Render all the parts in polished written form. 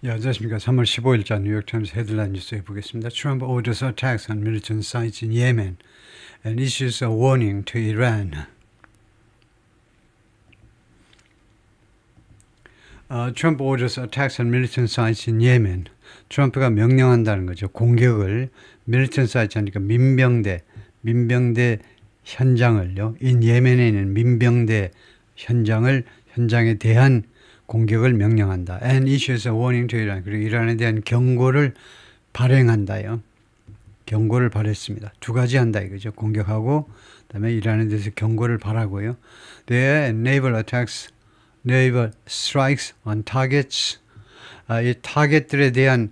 예, 안녕하십니까. 3월 15일자 뉴욕타임스 헤드라인 뉴스 해보겠습니다. Trump orders attacks on militant sites in Yemen and issues a warning to Iran. Trump orders attacks on militant sites in Yemen. 트럼프가 명령한다는 거죠. 공격을 militant sites 하니까 민병대 현장을요. in 예멘에 있는 민병대 현장에 대한 공격을 명령한다. And issues a warning to Iran. 그리고 이란에 대한 경고를 발행한다요. 경고를 발했습니다. 두 가지 한다 이거죠. 공격하고 그다음에 이란에 대해서 경고를 발하고요. There naval strikes on targets. 이 타겟들에 대한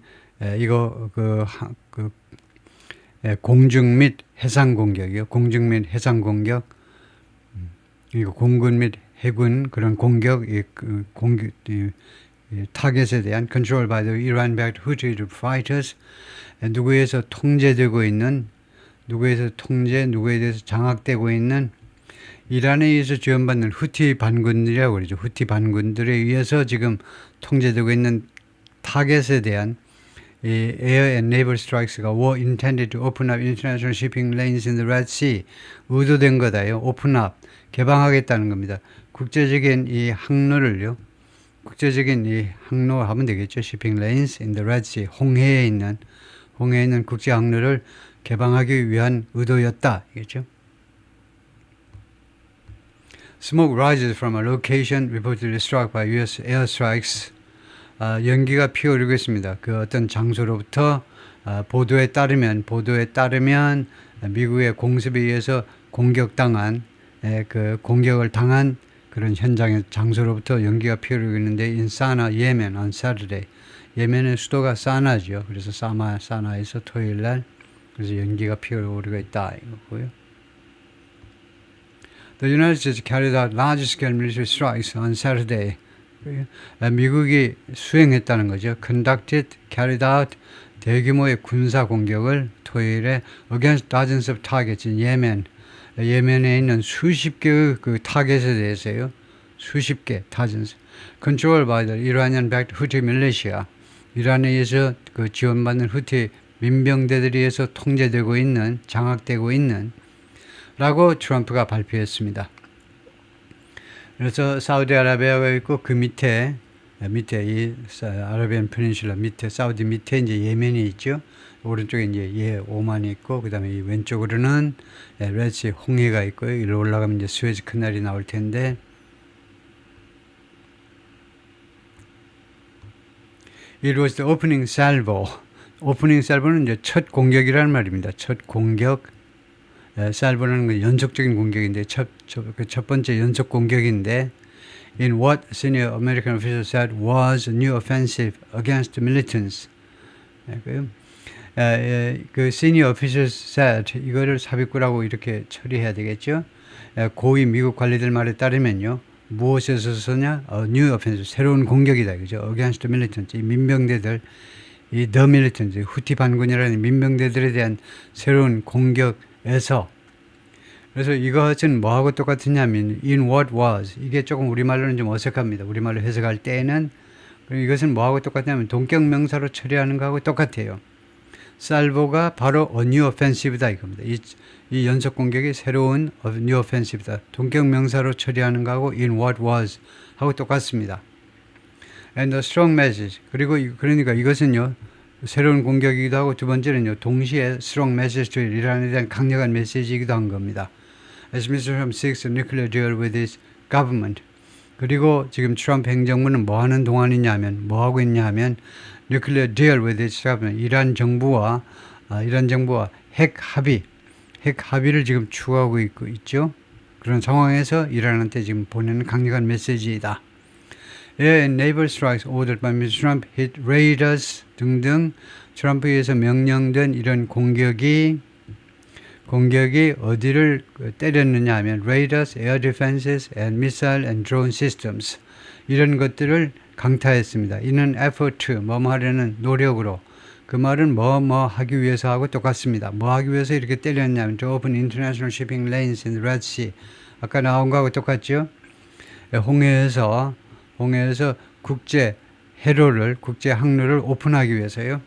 공중 및 해상 공격이요. 공중 및 해상 공격. 이거 공군 및 해군 그런 공격, 타겟에 대한 control by the Iran-backed Houthi fighters, 누구에서 통제되고 있는, 누구에 대해서 장악되고 있는 이란에 의해서 지원받는 후티 반군들이라고 그러죠. 후티 반군들에 의해서 지금 통제되고 있는 타겟에 대한 이 air and naval strikes가 were intended to open up international shipping lanes in the Red Sea. 의도된 거다요. open up, 개방하겠다는 겁니다. 국제적인 이 항로를요. 국제적인 이 항로 하면 되겠죠. shipping lanes in the Red Sea. 홍해에 있는 국제 항로를 개방하기 위한 의도였다. 이겠죠. Smoke rises from a location reportedly struck by U.S. airstrikes. 연기가 피어오르고 있습니다. 그 어떤 장소로부터 보도에 따르면 미국의 공습에 의해서 공격을 당한 그런 현장의 장소로부터 연기가 피어오르고 있는데 in Sana'a, 예멘 on Saturday. 예멘의 수도가 사나죠. 그래서 사나에서 토요일 날 그래서 연기가 피어오르고 있다 이거고요. The United States carried out large-scale military strikes on Saturday. 미국이 수행했다는 거죠. carried out 대규모의 군사 공격을 토요일에 against dozens of targets in Yemen. 예멘에 있는 수십 개의 그 타겟에 대해서요. 수십 개 dozens. Controlled by the Iranian-backed Houthi militia. 이란에 의해서 그 지원받는 후티 민병대들에 의해서 통제되고 있는, 장악되고 있는 라고 트럼프가 발표했습니다. 그래서 사우디아라비아가 있고 그 밑에 이 아라비안 페닌슐라 밑에 사우디 밑에 이제 예멘이 있죠. 오른쪽에 이제 오만이 있고 그다음에 이 왼쪽으로는 레드시 홍해가 있고요. 이리로 올라가면 이제 스웨즈 커널이 나올 텐데 It was the opening salvo. 오프닝 살보는 이제 첫 공격이라는 말입니다. 첫 공격. 살보라는 건 연속적인 공격인데 첫 번째 연속 공격인데 in what senior American officials said was a new offensive against the militants. 그 senior officials said 이거를 삽입구라고 이렇게 처리해야 되겠죠. 고위 미국 관리들 말에 따르면요. 무엇에서냐? new offensive, 새로운 공격이다. 그죠? against the militants. 이 민병대들, 이 the militants, 후티 반군이라는 민병대들에 대한 새로운 공격에서 그래서 이것은 뭐하고 똑같으냐면 in what was 이게 조금 우리말로는 좀 어색합니다. 우리말로 해석할 때는 이것은 뭐하고 똑같냐면 동격명사로 처리하는 거하고 똑같아요. 살보가 바로 a new offensive다 이겁니다. 이 연속 공격이 새로운 new offensive다. 동격명사로 처리하는 거하고 in what was 하고 똑같습니다. And a strong message. 그러니까 이것은요. 새로운 공격이기도 하고 두 번째는요. 동시에 strong message to 이란에 대한 강력한 메시지이기도 한 겁니다. As Mr. Trump seeks a nuclear deal with his government. 그리고 지금 트럼프 행정부는 뭐 하는 동안이냐면 뭐 하고 있냐 하면 nuclear deal with his government. 이란 정부와 핵 합의를 지금 추구하고 있죠. 그런 상황에서 이란한테 지금 보내는 강력한 메시지이다. Air and naval strikes ordered by Mr. Trump hit raiders 등등 트럼프에 의해서 명령된 이런 공격이 어디를 때렸느냐 하면 raiders, air defenses, and missile and drone systems 이런 것들을 강타했습니다. 이는 effort, 뭐뭐 하려는 노력으로 그 말은 뭐뭐 하기 위해서 하고 똑같습니다. 뭐 하기 위해서 이렇게 때렸냐면 to open international shipping lanes in the Red Sea 아까 나온 거하고 똑같죠? 홍해에서 국제 해로를 국제 항로를 오픈하기 위해서요.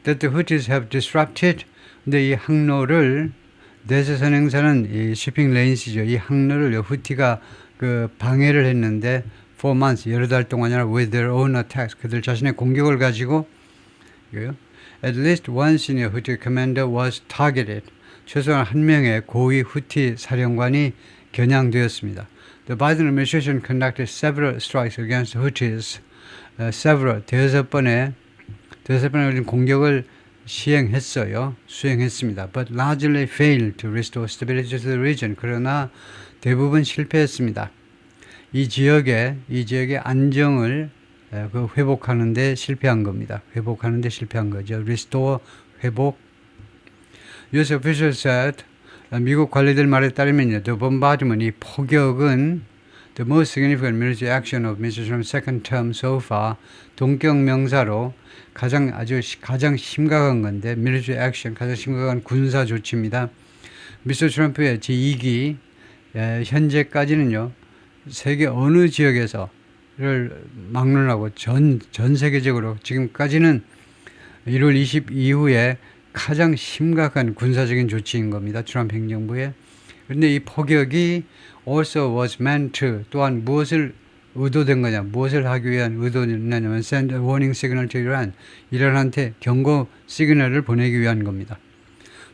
That the Houthis have disrupted. 근데 이 항로를 대서선행사는 이 shipping lanes이죠. 이 항로를 후티가 그 방해를 했는데 4 months 여러 달 동안이나 with their own attacks 그들 자신의 공격을 가지고 이거요. At least one senior Houthi commander was targeted. 최소한 한 명의 고위 후티 사령관이 겨냥되었습니다. The Biden administration conducted several strikes against Houthis. 대여섯 번의 걸린 공격을 수행했습니다. But largely failed to restore stability to the region. 그러나 대부분 실패했습니다. 이 지역의 안정을 회복하는 데 실패한 겁니다. 회복하는 데 실패한 거죠. Restore, 회복. US officials said, 미국 관리들 말에 따르면요, the bombardment, 이 포격은 the most significant military action of Mr. Trump's second term so far, 동격 명사로 가장 심각한 건데, military action, 가장 심각한 군사 조치입니다. 미스터 트럼프의 제2기 현재까지는요, 세계 어느 지역에서를 막론하고 전 세계적으로 지금까지는 1월 20 이후에 가장 심각한 군사적인 조치인 겁니다. 트럼프 행정부의. 그런데 이 포격이 also was meant to 또한 무엇을 의도된 거냐, 무엇을 하기 위한 의도냐면 send a warning signal to Iran, 이란한테 경고 시그널을 보내기 위한 겁니다.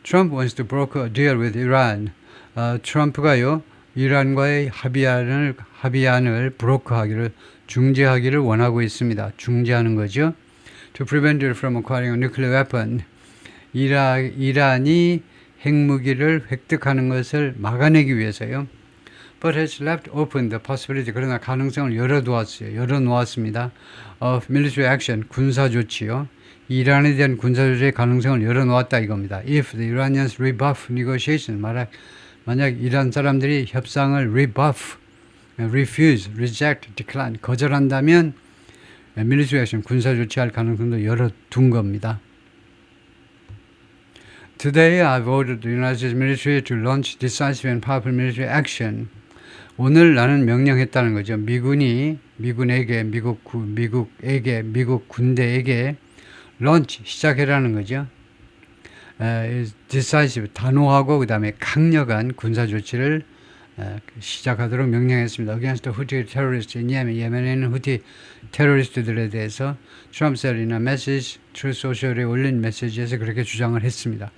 Trump wants to broker a deal with Iran. 트럼프가요, 이란과의 합의안을 브로커하기를, 중재하기를 원하고 있습니다. 중재하는 거죠. To prevent it from acquiring a nuclear weapon. 이란이 핵무기를 획득하는 것을 막아내기 위해서요. But has left open the possibility. 그러나 가능성을 열어놓았습니다. Of military action, 군사 조치요. 이란에 대한 군사 조치의 가능성을 열어놓았다 이겁니다. If the Iranians rebuff negotiation, 만약 이란 사람들이 협상을 rebuff, refuse, reject, decline, 거절한다면 military action, 군사 조치할 가능성도 열어둔 겁니다. Today I've ordered the United States military to launch decisive and powerful military action. 오늘 나는 명령했다는 거죠. 미국 군대에게 launch, 시작해라는 거죠. decisive, 단호하고 그 다음에 강력한 군사 조치를 시작하도록 명령했습니다. Against the Houthi terrorists in Yemen, 예멘에 있는 후티 테러리스트들에 대해서 Trump said in a message, Truth Social에 올린 메시지에서 그렇게 주장을 했습니다.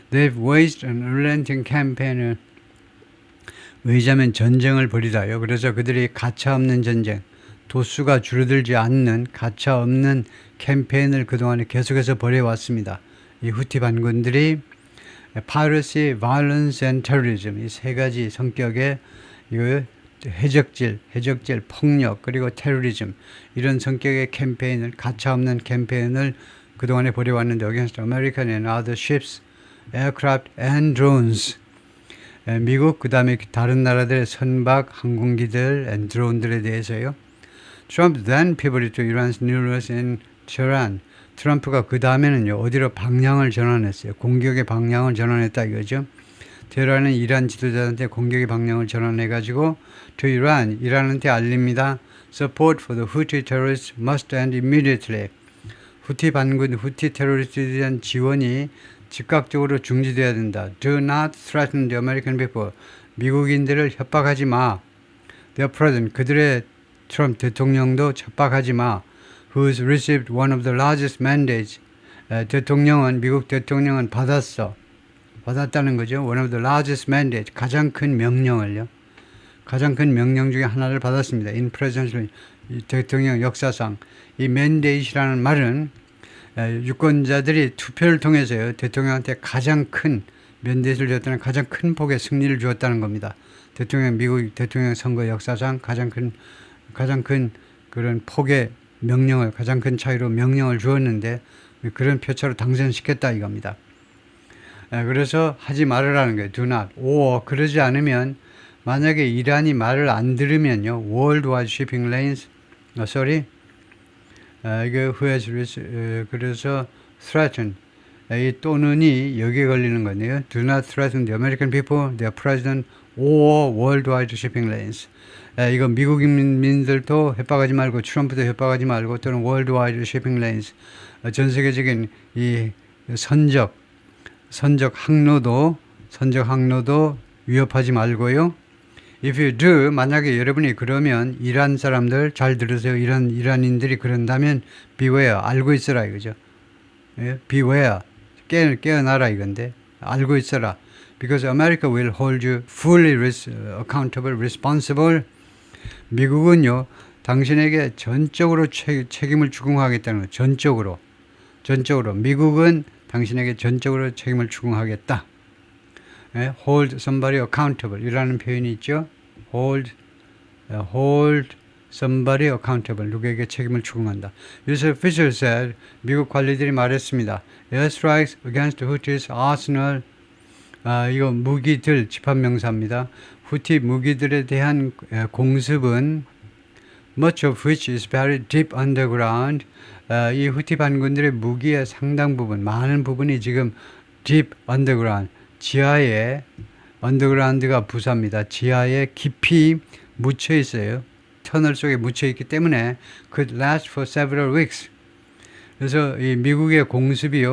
They've waged an unrelenting campaign. 의자면 전쟁을 벌이다요. 그래서 그들이 가차없는 전쟁, 도수가 줄어들지 않는 가차없는 캠페인을 그동안에 계속해서 벌여왔습니다. 이 후티 반군들이 piracy, violence and terrorism, 이 세 가지 성격의 해적질, 폭력, 그리고 테러리즘, 이런 성격의 캠페인을, 가차없는 캠페인을 그동안에 벌여왔는데 against American and other ships, aircraft and drones. 미국 그 다음에 다른 나라들의 선박, 항공기들, and 드론들에 대해서요. Trump then pivoted to Iran's numerous in Tehran. 트럼프가 그 다음에는요, 어디로 방향을 전환했어요. 공격의 방향을 전환했다 이거죠. 테헤란은 이란 지도자한테 공격의 방향을 전환해가지고 to Iran, 이란한테 알립니다. Support for the Houthi terrorists must end immediately. 후티 반군, 후티 테러리스트에 대한 지원이 즉각적으로 중지돼야 된다. Do not threaten the American people. 미국인들을 협박하지 마. Their president, 그들의 트럼프 대통령도 협박하지 마. Who's received one of the largest mandates. 미국 대통령은 받았다는 거죠. One of the largest mandates, 가장 큰 명령을요. 가장 큰 명령 중에 하나를 받았습니다. In presidential, 대통령 역사상. 이 mandate이라는 말은 유권자들이 투표를 통해서요, 대통령한테 가장 큰 면대를 줬다는 가장 큰 폭의 승리를 주었다는 겁니다. 미국 대통령 선거 역사상 가장 큰 그런 폭의 명령을, 가장 큰 차이로 명령을 주었는데 그런 표차로 당선시켰다 이겁니다. 그래서 하지 말으라는 거예요. Do not. 그러지 않으면 만약에 이란이 말을 안 들으면요, worldwide shipping lanes, 그래서 threaten, 이 또는이 여기에 걸리는 거네요. Do not threaten the American people, their president, or worldwide shipping lanes. 이거 미국인민들도 협박하지 말고 트럼프도 협박하지 말고 또는 worldwide shipping lanes. 전 세계적인 이 선적 항로도 위협하지 말고요. If you do, 만약에 여러분이 그러면 이란 사람들 잘 들으세요. 이란인들이 그런다면 beware, 알고 있어라 이거죠. 예? beware, 깨어나라 이건데 알고 있어라. Because America will hold you fully accountable, responsible. 미국은요, 당신에게 전적으로 책임을 추궁하겠다는 거예요. 전적으로. 미국은 당신에게 전적으로 책임을 추궁하겠다. 예? hold somebody accountable 이라는 표현이 있죠. hold somebody accountable. 누구에게 책임을 추궁한다. US officials said, 미국 관리들이 말했습니다. airstrikes against Houthis arsenal. 이거 무기들 집합명사입니다. 후티 무기들에 대한 공습은 much of which is buried deep underground. 이 후티 반군들의 무기의 상당 부분, 많은 부분이 지금 deep underground, 지하에, underground가 부사입니다. 지하에 깊이 묻혀 있어요. 터널 속에 묻혀 있기 때문에 could last for several weeks. 그래서 이 미국의 공습이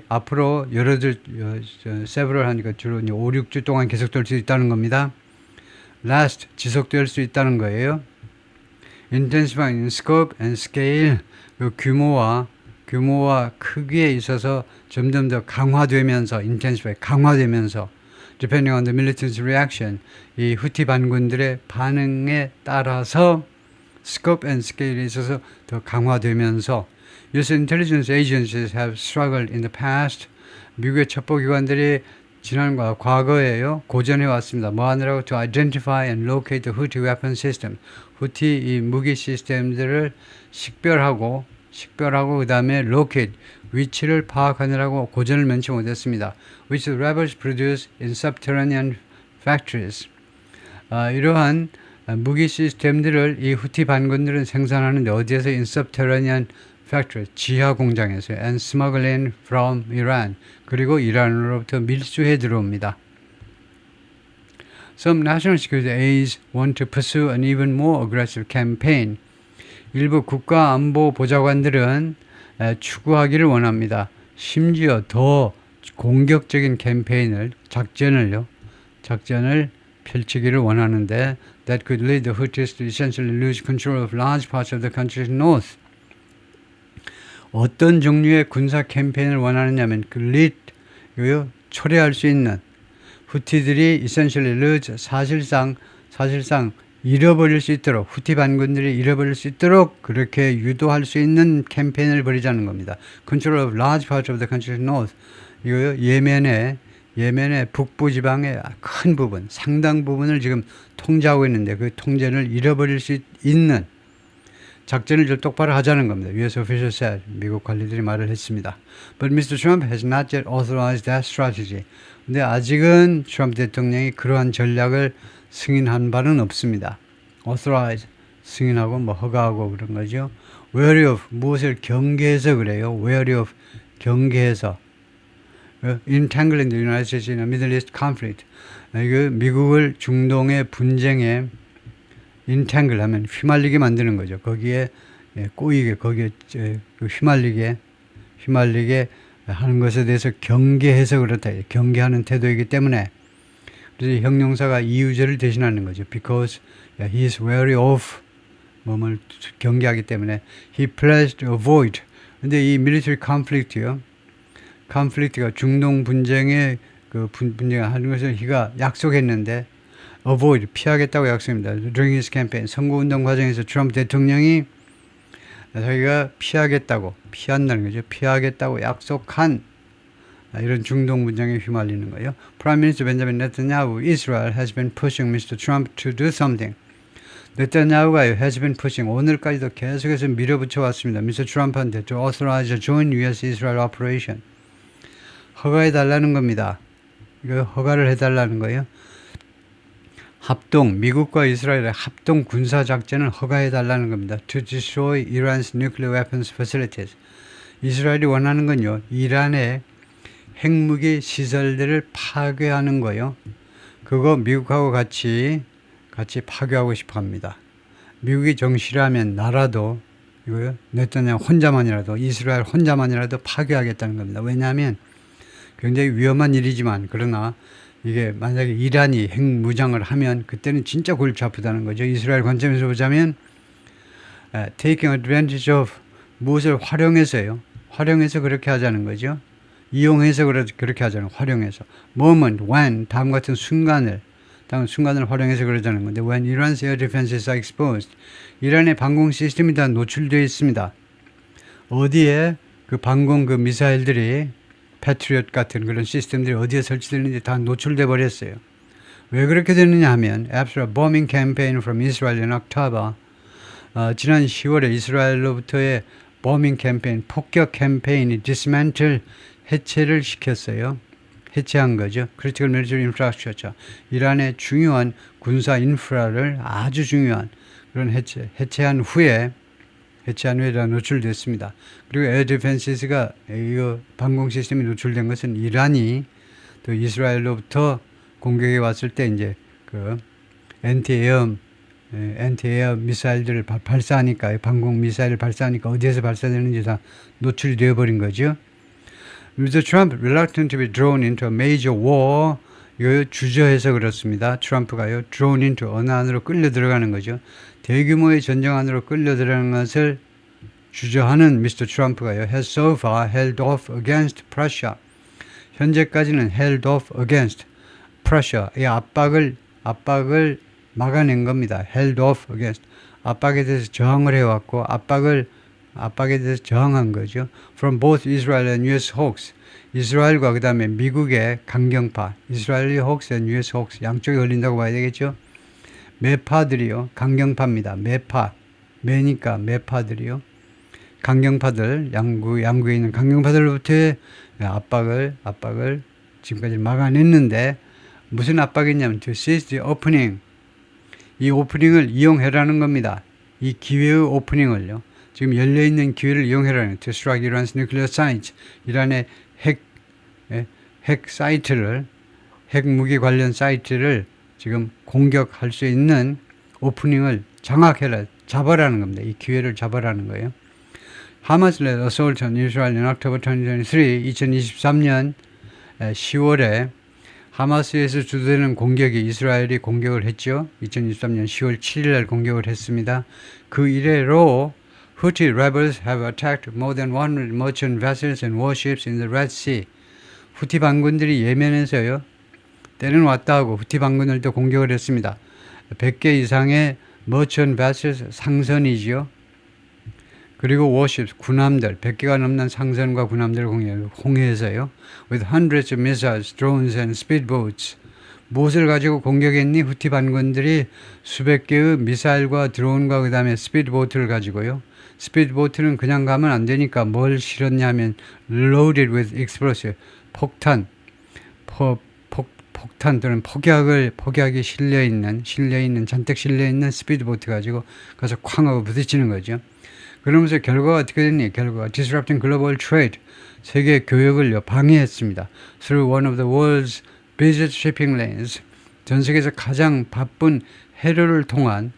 앞으로 several 하니까 주로 5, 6주 동안 계속될 수 있다는 겁니다. last, 지속될 수 있다는 거예요. intensifying in scope and scale, 그 규모와 크기에 있어서 점점 더 강화되면서 depending on the military's reaction, 이 후티 반군들의 반응에 따라서 scope and scale에 있어서 더 강화되면서 US intelligence agencies have struggled in the past. 미국의 첩보기관들이 과거에요, 고전해 왔습니다. 뭐 하느라고 to identify and locate the Houthi weapon system. 후티 이 무기 시스템들을 식별하고 그 다음에 locate, 위치를 파악하느라고 고전을 면치 못했습니다. Which the rebels produce in subterranean factories. 이러한 무기 시스템들을 이 후티 반군들은 생산하는데 어디에서 in subterranean factory, 지하 공장에서 and smuggle in from Iran. 그리고 이란으로부터 밀수해 들어옵니다. Some national security aides want to pursue an even more aggressive campaign. 일부 국가안보보좌관들은 추구하기를 원합니다. 심지어 더 공격적인 작전을 펼치기를 원하는데 that could lead the Houthis to essentially lose control of large parts of the country's north. 어떤 종류의 군사 캠페인을 원하느냐면 초래할 수 있는 후티들이 essentially lose 사실상 잃어버릴 수 있도록 후티 반군들이 잃어버릴 수 있도록 그렇게 유도할 수 있는 캠페인을 벌이자는 겁니다. Control of large parts of the country's north. 이거 예멘의 북부 지방의 큰 부분, 상당 부분을 지금 통제하고 있는데 그 통제를 잃어버릴 수 있는 작전을 좀 똑바로 하자는 겁니다. US officials said, 미국 관리들이 말을 했습니다. But Mr. Trump has not yet authorized that strategy. 근데 아직은 트럼프 대통령이 그러한 전략을 승인한 바는 없습니다. authorize, 승인하고 허가하고 그런 거죠. wary of, 무엇을 경계해서 그래요. wary of, 경계해서. entangling the United States in a Middle East conflict. 이거 미국을 중동의 분쟁에 entangle 하면 휘말리게 만드는 거죠. 거기에 꼬이게, 휘말리게 하는 것에 대해서 경계해서 그렇다. 경계하는 태도이기 때문에 그래서 형용사가 이유절을 대신하는 거죠. Because he is wary of 몸을 경계하기 때문에 he pledged to avoid. 근데 이 military conflict가 중동 분쟁의 분쟁을 하는 것을 그가 약속했는데 avoid, 피하겠다고 약속합니다. During his campaign, 선거운동 과정에서 트럼프 대통령이 자기가 피한다는 거죠. 피하겠다고 약속한 이런 중동 분쟁에 휘말리는 거예요. Prime Minister Benjamin Netanyahu, Israel has been pushing Mr. Trump to do something. 네타냐후가 has been pushing, 오늘까지도 계속해서 밀어붙여 왔습니다. Mr. Trump한테 to authorize a joint U.S.-Israel operation. 허가해달라는 겁니다. 이거 허가를 해달라는 거예요. 미국과 이스라엘의 합동 군사작전을 허가해달라는 겁니다. To destroy Iran's nuclear weapons facilities. 이스라엘이 원하는 건요, 이란의 핵무기 시설들을 파괴하는 거예요. 그거 미국하고 같이 파괴하고 싶어 합니다. 미국이 정 싫어하면 나라도 이거요. 네타냐후 혼자만이라도 이스라엘 혼자만이라도 파괴하겠다는 겁니다. 왜냐하면 굉장히 위험한 일이지만 그러나 이게 만약에 이란이 핵무장을 하면 그때는 진짜 골치 아프다는 거죠. 이스라엘 관점에서 보자면 taking advantage of 무엇을 활용해서요. 활용해서 그렇게 하자는 거죠. 이용해서 그렇게 하자는 활용해서 moment, when 다음 같은 순간을 활용해서 그러자는 건데 when Iran's air defenses are exposed 이란의 방공 시스템이 다 노출되어 있습니다. 어디에 그 방공 그 미사일들이 패트리엇 같은 그런 시스템들이 어디에 설치되는지 다 노출돼 버렸어요. 왜 그렇게 되느냐 하면 after a bombing campaign from Israel in October 지난 10월에 이스라엘로부터의 bombing 캠페인, 폭격 캠페인이 dismantle 해체를 시켰어요. 해체한 거죠. critical military infrastructure. 이란의 중요한 군사 인프라를 아주 중요한 그런 해체한 후에 다 노출됐습니다. 그리고 에어 디펜시스가 이거 방공 시스템이 노출된 것은 이란이 또 이스라엘로부터 공격이 왔을 때 이제 그 엔티에어 미사일들을 발사하니까 방공 미사일을 발사하니까 어디에서 발사되는지 다 노출이 되어버린 거죠. Mr. Trump reluctant to be drawn into a major war. 이거 주저해서 그렇습니다. 트럼프가요. drawn into 어느 안으로 끌려 들어가는 거죠. 대규모의 전쟁 안으로 끌려 들어가는 것을 주저하는 Mr. 트럼프가요. has so far held off against Prussia. 현재까지는 held off against Prussia. 이 압박을 막아낸 겁니다. held off against. 압박에 대해서 저항을 해왔고 압박에 대해서 저항한 거죠. From both Israel and US hawks. 이스라엘과 그 다음에 미국의 강경파, 이스라엘의 hawks and US hawks 양쪽에 걸린다고 봐야 되겠죠. 매파들이요. 강경파입니다. 매니까 매파들이요. 강경파들, 양국에 있는 강경파들로부터의 압박을 지금까지 막아냈는데 무슨 압박이냐면 to seize the opening. 이 오프닝을 이용해라는 겁니다. 이 기회의 오프닝을요. 지금 열려있는 기회를 이용해라는 to strike Iran's nuclear sites. 이란의 핵 사이트를 핵무기 관련 사이트를 지금 공격할 수 있는 오프닝을 장악해라. 잡아라는 겁니다. 이 기회를 잡아라는 거예요. Hamas led assault on Israel in October 2023년 10월에 하마스에서 주도되는 공격이 이스라엘이 공격을 했죠. 2023년 10월 7일 날 공격을 했습니다. 그 이래로 Houthi rebels have attacked more than 100 merchant vessels and warships in the Red Sea. 후티 반군들이 예멘에서요. 때는 왔다 하고 후티 반군들도 공격을 했습니다. 100개 이상의 merchant vessels 상선이죠. 그리고 warships 군함들 100개가 넘는 상선과 군함들을 공격해서요. With hundreds of missiles, drones and speedboats. 무엇을 가지고 공격했니? 후티 반군들이 수백 개의 미사일과 드론과 그 다음에 스피드보트를 가지고요. 스피드보트는 그냥 가면 안 되니까 뭘 실었냐면 loaded with explosive. 폭탄 또는 폭약이 잔뜩 실려있는 스피드보트 가지고 가서 쾅 하고 부딪히는 거죠. 그러면서 결과가 어떻게 됐니? 결과가 disrupting global trade. 세계 교역을 방해했습니다. Through one of the world's busiest shipping lanes. 전 세계에서 가장 바쁜 해로를 통한,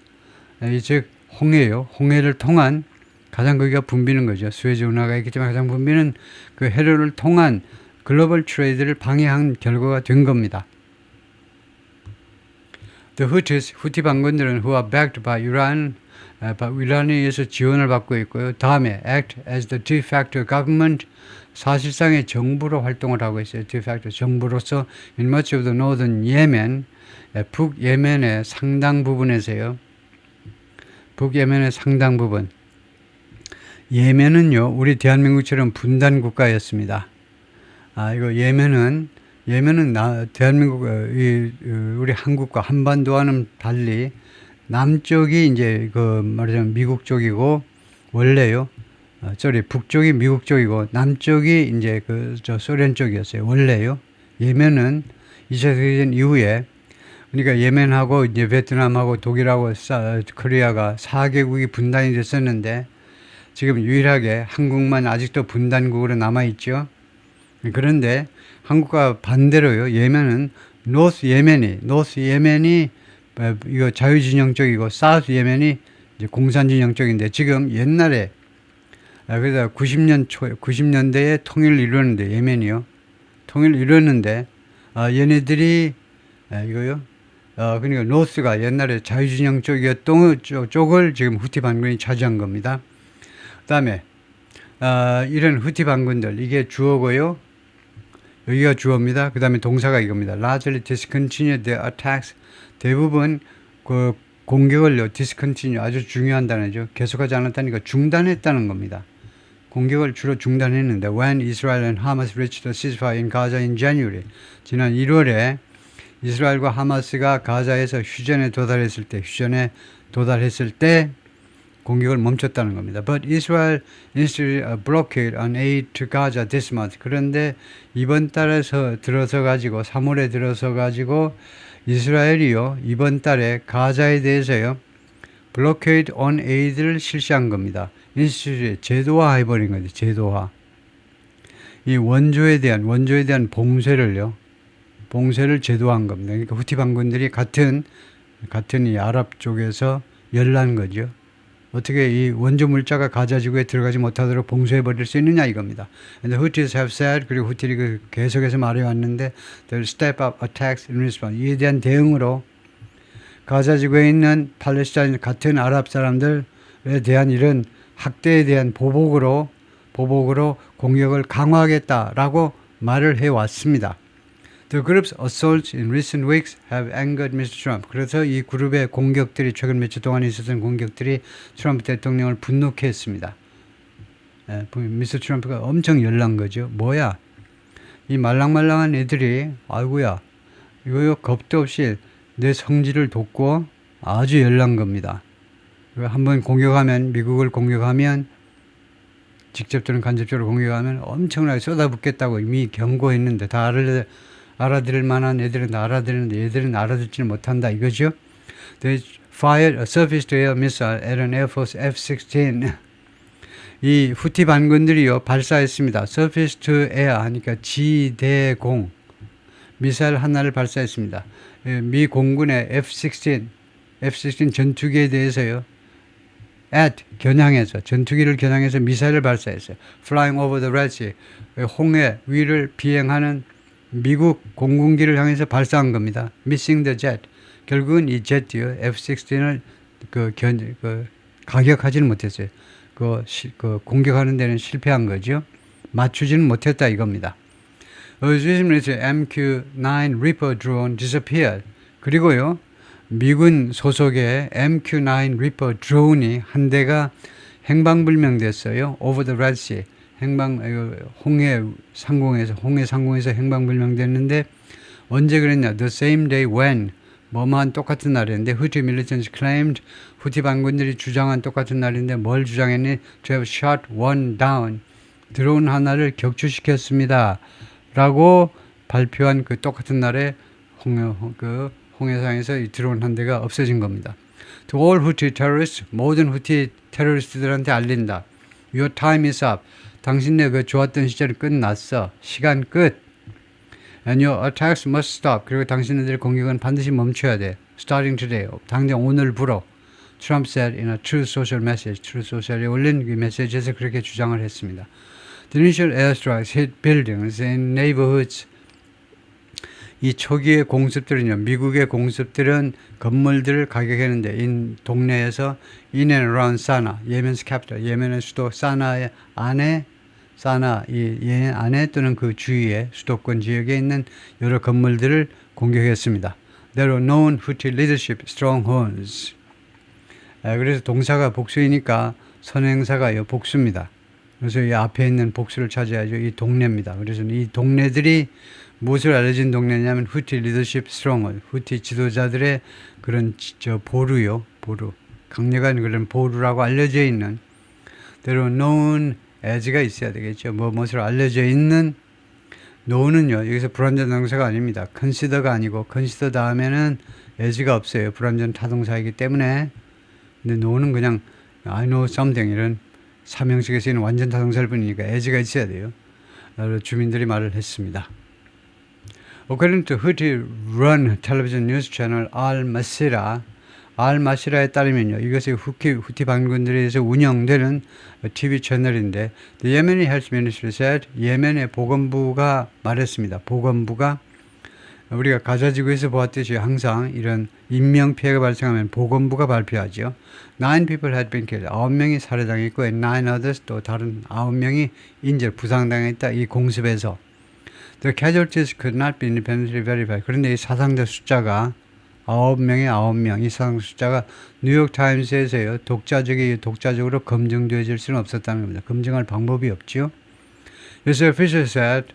즉 홍해를 통한 가장 거기가 붐비는 거죠. 수에즈 운하가 있겠지만 가장 붐비는 그 해로를 통한 글로벌 트레이드를 방해한 결과가 된 겁니다. The Houthis, 후티 반군들은 who are backed by Iran, 이란에 의해서 지원을 받고 있고요. 다음에 act as the de facto government, 사실상의 정부로 활동을 하고 있어요. de facto 정부로서 in much of the northern Yemen, 북예멘의 상당 부분에서요. 북예멘의 상당 부분. 예멘은요, 우리 대한민국처럼 분단 국가였습니다. 이거 예멘은 대한민국, 우리 한국과 한반도와는 달리 남쪽이 이제 말하자면 미국 쪽이고, 원래요. 북쪽이 미국 쪽이고, 남쪽이 이제 소련 쪽이었어요. 원래요. 예멘은 2차 세계대전 이후에, 그러니까 예멘하고 이제 베트남하고 독일하고 코리아가 4개국이 분단이 됐었는데, 지금 유일하게 한국만 아직도 분단국으로 남아있죠. 그런데 한국과 반대로요. 예멘은 노스 예멘이 이거 자유진영 쪽이고 사우스 예멘이 이제 공산진영 쪽인데 지금 옛날에 그래서 90년대에 통일을 이루었는데 예멘이요. 통일을 이루었는데 얘네들이 이거요. 그러니까 노스가 옛날에 자유진영 쪽이었던 쪽을 지금 후티 반군이 차지한 겁니다. 그다음에 이런 후티 반군들 이게 주어고요. 여기가 주어입니다. 그 다음에 동사가 이겁니다. largely discontinued their attacks. 대부분 그 공격을 discontinue 아주 중요한 단어죠. 계속하지 않았다니까 중단했다는 겁니다. 공격을 주로 중단했는데 when Israel and Hamas reached a ceasefire in Gaza in January. 지난 1월에 이스라엘과 하마스가 가자에서 휴전에 도달했을 때 공격을 멈췄다는 겁니다. But Israel instituted a blockade on aid to Gaza this month. 그런데 이번 달에 들어서 가지고 3월에 들어서 가지고 이스라엘이요 이번 달에 가자에 대해서요 blockade on aid를 실시한 겁니다. institute 제도화 해버린 거죠. 제도화. 이 원조에 대한 봉쇄를 제도화한 겁니다. 그러니까 후티 반군들이 같은 이 아랍 쪽에서 열난 거죠. 어떻게 이 원조 물자가 가자 지구에 들어가지 못하도록 봉쇄해 버릴 수 있느냐 이겁니다. And the Houthis have said, 그리고 후티들이 계속해서 말해왔는데 they'll step up attacks in response. 이에 대한 대응으로 가자 지구에 있는 팔레스타인 같은 아랍 사람들에 대한 이런 학대에 대한 보복으로 공격을 강화하겠다라고 말을 해왔습니다. The group's assaults in recent weeks have angered Mr. Trump. 그래서 이 그룹의 공격들이 최근 며칠 동안 있었던 공격들이 트럼프 대통령을 분노케 했습니다. 미스터 트럼프가 엄청 열난 거죠. 뭐야? 이 말랑말랑한 애들이 아이고야 이거요 겁도 없이 내 성질을 돋고 아주 열난 겁니다. 한번 공격하면 미국을 공격하면 직접 또는 간접적으로 공격하면 엄청나게 쏟아붓겠다고 이미 경고했는데 다 알아들을 만한 애들은 다 알아듣는데 얘들은 알아듣지는 못한다 이거죠. They fired a surface-to-air missile at an Air Force F-16. 이 후티 반군들이요 발사했습니다. surface-to-air 하니까 지대공 미사일 하나를 발사했습니다. 미 공군의 F-16 전투기에 대해서요. 전투기를 겨냥해서 미사일을 발사했어요. Flying over the Red Sea, 홍해 위를 비행하는 미국 공군기를 향해서 발사한 겁니다. Missing the jet. 결국은 이 제트요 F-16을 가격하지는 못했어요. 공격하는 데는 실패한 거죠. 맞추지는 못했다 이겁니다. Recently, MQ-9 Reaper drone disappeared. 그리고요 미군 소속의 MQ-9 Reaper 드론이 한 대가 행방불명됐어요. Over the Red Sea. 홍해 상공에서 행방불명됐는데 언제 그랬냐? The same day when 뭐만 똑같은 날이었는데 Houthi militants claimed 후티 반군들이 주장한 똑같은 날인데 뭘 주장했니? To have shot one down. 드론 하나를 격추시켰습니다. 라고 발표한 그 똑같은 날에 홍해상에서 이 드론 한 대가 없어진 겁니다. To all Houthi terrorists, 모든 후티 테러리스트들한테 알린다. Your time is up. 당신네 그 좋았던 시절이 끝났어. 시간 끝. And your attacks must stop. 그리고 당신네들의 공격은 반드시 멈춰야 돼. Starting today. 당장 오늘부로. Trump said in a Truth Social message. Truth Social에 올린 그 메시지에서 그렇게 주장을 했습니다. The initial airstrikes hit buildings in neighborhoods. 이 초기의 공습들은요, 미국의 공습들은 건물들을 가격했는데, 동네에서 in and around Sana'a, 예멘's capital, 예멘의 수도 사나의 안에, 이 안에 또는 그 주위에 수도권 지역에 있는 여러 건물들을 공격했습니다. There were known Houthi leadership strongholds. 그래서 동사가 복수이니까 선행사가 복수입니다. 그래서 이 앞에 있는 복수를 찾아야죠. 이 동네입니다. 그래서 이 동네들이 무엇을 알려진 동네냐면 후티 리더십 스트롱홀, 후티 지도자들의 그런 보루, 강력한 그런 보루라고 알려져 있는 대로 known as가 있어야 되겠죠. 무엇을 알려져 있는 know는요. 여기서 불완전 동사가 아닙니다. consider가 아니고 consider 다음에는 as가 없어요. 불완전 타동사이기 때문에. 근데 know는 그냥 I know something 이런 사명식에 쓰이는 완전 타동사일 뿐이니까 as가 있어야 돼요. 주민들이 말을 했습니다. According to Houthi-run television news channel Al Masirah에 따르면요, 이것이 후티 반군들에 의해서 운영되는 TV 채널인데, The Yemeni Health Ministry said, 예멘의 보건부가 말했습니다. 보건부가 우리가 가자지구에서 보았듯이 항상 이런 인명피해가 발생하면 보건부가 발표하죠. 9 people had been killed. 9명이 살해당했고, and 9 others, 또 다른 9명이 injured, 부상당했다. 이 공습에서. The casualties could not be independently verified. 그런데 이 사상자 숫자가 9명에 9명, 이 사상 숫자가 뉴욕타임스에서요, 독자적으로 검증되어질 수는 없었다는 겁니다. 검증할 방법이 없죠. 그래서 officials said,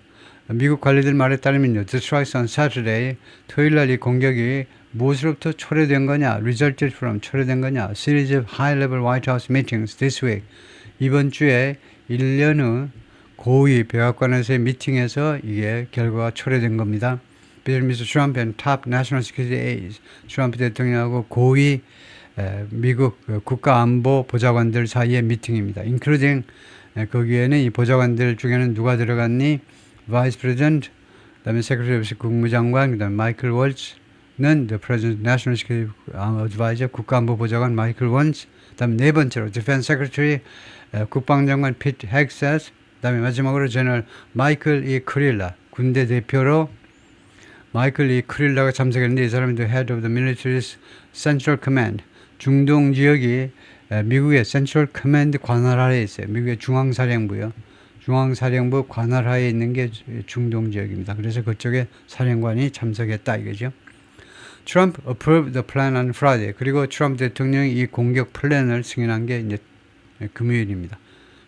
미국 관리들 말에 따르면요, the strikes on Saturday, 토요일 날 이 공격이 무엇으로부터 초래된 거냐, resulted from 초래된 거냐, series of high-level White House meetings this week. 이번 주에 1년 후 고위 백악관에서의 미팅에서 이게 결과가 초래된 겁니다. Between Mr. Trump and top national security aides, 트럼프 대통령하고 고위 미국 국가안보 보좌관들 사이의 미팅입니다. including 거기에는 이 보좌관들 중에는 누가 들어갔니? Vice President, 그다음에 Secretary of 국무장관, 그다음에 마이클 월츠는 the President National Security Advisor, 국가안보 보좌관 마이클 월츠, 그다음에 네 번째로 Defense Secretary, 국방장관 피트 헥세스, 그다음에 마지막으로 제너럴 마이클 이 크릴라, 군대 대표로 마이클 이 크릴라가 참석했는데, 이 사람이 the head of the military's Central Command, 중동 지역이 미국의 Central Command 관할하에 있어요. 미국의 중앙사령부요. 중앙사령부 관할하에 있는 게 중동 지역입니다. 그래서 그쪽에 사령관이 참석했다 이거죠. Trump approved the plan on Friday. 그리고 트럼프 대통령이 이 공격 플랜을 승인한 게 이제 금요일입니다.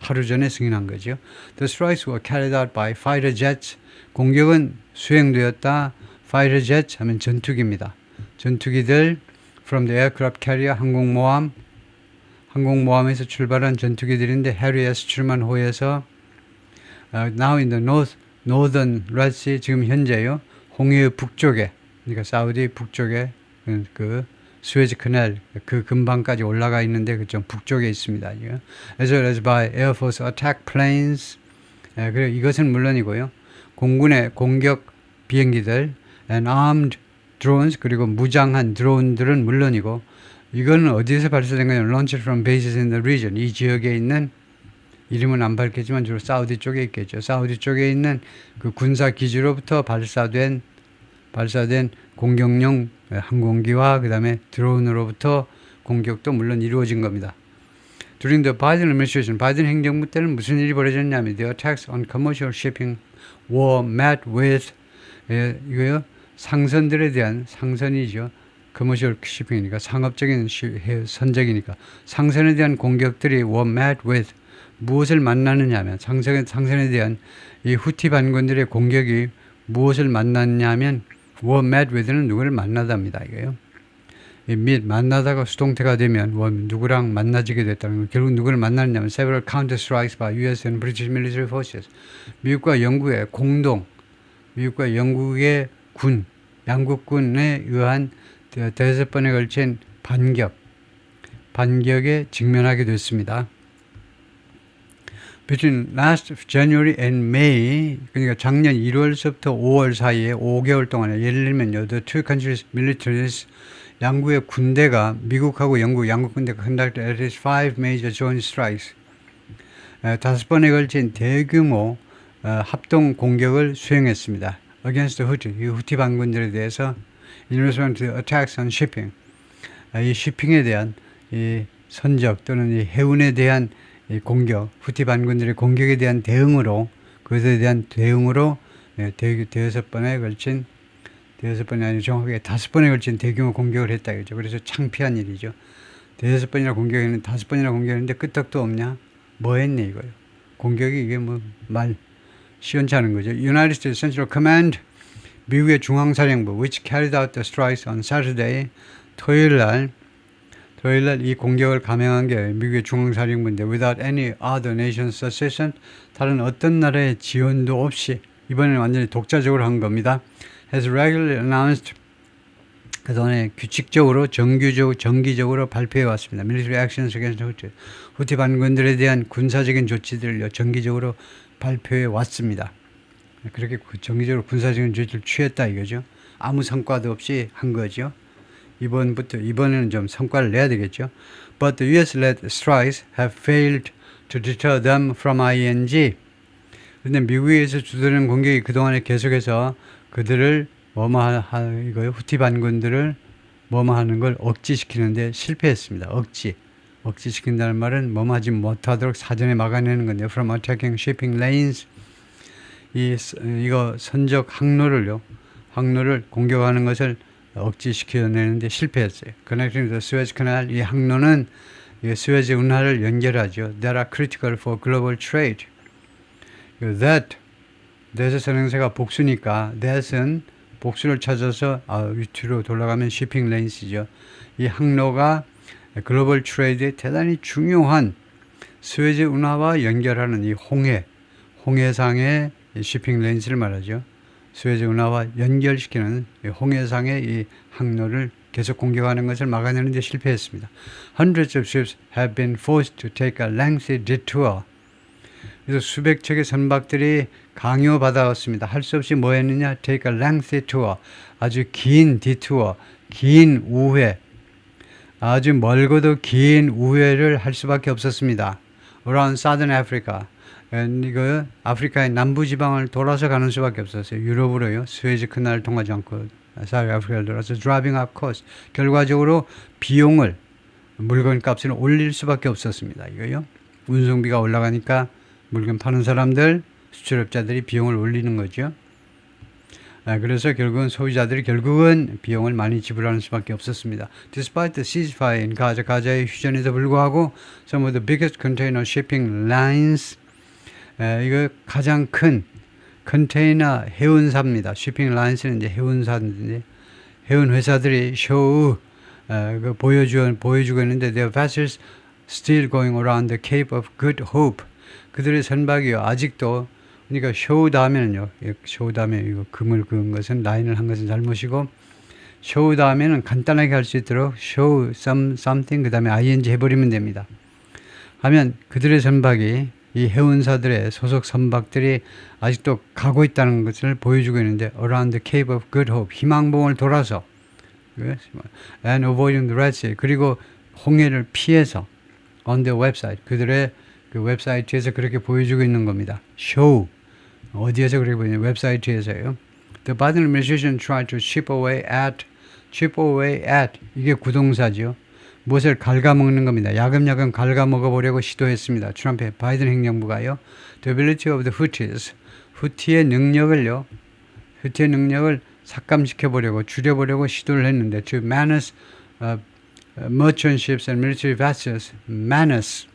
하루 전에 승인한 거죠. The strikes were carried out by fighter jets. 공격은 수행되었다. Fighter jets 하면 전투기입니다. 전투기들 from the aircraft carrier, 항공모함에서 출발한 전투기들인데, 해리 S. 트루먼 호에서 now in the northern Red Sea, 지금 현재요, 홍해의 북쪽에, 그러니까 사우디 북쪽에 그 스웨즈 커넬 그 근방까지 올라가 있는데 그쪽 북쪽에 있습니다. As well as by Air Force attack planes. 그리고 이것은 물론이고요, 공군의 공격 비행기들 and armed drones, 그리고 무장한 드론들은 물론이고, 이거는 어디에서 발사된 거냐면 launched from bases in the region, 이 지역에 있는, 이름은 안 밝혔지만 주로 사우디 쪽에 있겠죠. 사우디 쪽에 있는 그 군사 기지로부터 발사된 공격용 항공기와 그 다음에 드론으로부터 공격도 물론 이루어진 겁니다. During the Biden administration, 바이든 행정부 때는 무슨 일이 벌어졌냐면 the attacks on commercial shipping were met with, 이거요, 상선들에 대한, 상선이죠. commercial shipping이니까 상업적인 선적이니까 상선에 대한 공격들이 were met with, 무엇을 만나느냐 하면, 상선에 대한 이 후티 반군들의 공격이 무엇을 만났냐면 were met with는 누구를 만나답니다. 이거요. 만나다가 수동태가 되면 누구랑 만나지게 됐다는 건 결국 누구를 만나느냐면 several counter strikes by US and British military forces. 미국과 영국의 양국군에 의한 5번에 걸친 반격에 직면하게 됐습니다. Between last January and May, 그러니까 작년 1월서부터 5월 사이에 5개월 동안에, 예를 들면요, the two countries' militaries, 양국의 군대가, 미국하고 영국 양국 군대가 conducted at least 5 major joint strikes, 5번에 걸친 대규모 합동 공격을 수행했습니다. Against the Houthi, 이 후티 반군들에 대해서, in response to attacks on shipping, 이 shipping에 대한 이 선적 또는 이 해운에 대한 이 공격, 후티 반군들의 공격에 대한 대응으로, 그것에 대한 대응으로 5번에 걸친, 5번이 아니고 정확하게 5번에 걸친 대규모 공격을 했다 이거죠. 그래서 창피한 일이죠. 5번이나 공격했는데 5번이나 공격했는데 끄떡도 없냐? 뭐 했니 이거요. 공격이 이게 뭐 말 시원치 않은 거죠. United States Central Command, 미국의 중앙사령부, which carried out the strikes on Saturday, 토요일 날 이 공격을 감행한 게 미국의 중앙사령부인데, without any other nation's assistance, 다른 어떤 나라의 지원도 없이 이번에는 완전히 독자적으로 한 겁니다. has regularly announced, 그동안에 규칙적으로 정기적으로 발표해 왔습니다. military actions against Houthi, 후티 반군들에 대한 군사적인 조치들을 정기적으로 발표해 왔습니다. 그렇게 정기적으로 군사적인 조치를 취했다 이거죠. 아무 성과도 없이 한 거죠. 이번에는 좀 성과를 내야 되겠죠. But the US-led strikes have failed to deter them from ING. 그런데 미국에서 주도하는 공격이 그동안에 계속해서 그들을 이거요 후티 반군들을 하는 걸 억지시키는데 실패했습니다. 억지시킨다는 말은 하지 못하도록 사전에 막아내는 건데 from attacking shipping lanes 이거 선적 항로를 공격하는 것을 억지시켜내는데 실패했어요. Connecting the Suez Canal 이 항로는 스웨즈 운하를 연결하죠. That are critical for global trade. that의 선행사가 복수니까 that은 복수를 찾아서 위로 돌아가면 shipping lanes이죠. 이 항로가 글로벌 트레이드에 대단히 중요한 스웨즈 운하와 연결하는 이 홍해상의 shipping lanes를 말하죠. 스웨즈 운하와 연결시키는 홍해상의 이 항로를 계속 공격하는 것을 막아내는 데 실패했습니다. Hundreds of ships have been forced to take a lengthy detour. 그래서 수백 척의 선박들이 강요받아왔습니다. 할 수 없이 뭐 했느냐? Take a lengthy tour. 아주 긴 디투어, 긴 우회. 아주 멀고도 긴 우회를 할 수밖에 없었습니다. Around Southern Africa. 이거 아프리카의 남부 지방을 돌아서 가는 수밖에 없었어요. 유럽으로요. 스웨즈 커널을 통하지 않고 사우스 아프리카를 돌아서 driving up cost. 결과적으로 물건 값을 올릴 수밖에 없었습니다. 이거요. 운송비가 올라가니까 물건 파는 사람들, 수출업자들이 비용을 올리는 거죠. 그래서 소비자들이 비용을 많이 지불하는 수밖에 없었습니다. Despite the ceasefire in Gaza, 가자의 휴전에도 불구하고 some of the biggest container shipping lines 이거 가장 큰 컨테이너 해운사입니다. shipping lines는 이제 해운사인데 해운 회사들이 보여주고 있는데 their vessels still going around the Cape of Good Hope. 그들의 선박이요 아직도 그러니까 쇼 다음에는요 이거 금을 그은 것은 라인을 한 것은 잘못이고 쇼 다음에는 간단하게 할 수 있도록 show something 그 다음에 ing 해버리면 됩니다. 하면 그들의 선박이 이 해운사들의 소속 선박들이 아직도 가고 있다는 것을 보여주고 있는데 around the Cape of Good Hope 희망봉을 돌아서 and avoiding the Red Sea 그리고 홍해를 피해서 on the website 그들의 그 웹사이트에서 그렇게 보여주고 있는 겁니다. show 어디에서 그렇게 보이냐 웹사이트에서요. The Biden administration tried to chip away at 이게 구동사죠. 무엇을 갉아먹는 겁니다. 야금야금 갉아먹어보려고 시도했습니다. 바이든 행정부가요. The ability of the Houthis 후티의 능력을 삭감시켜보려고 줄여보려고 시도를 했는데 to menace merchant ships and military vessels menace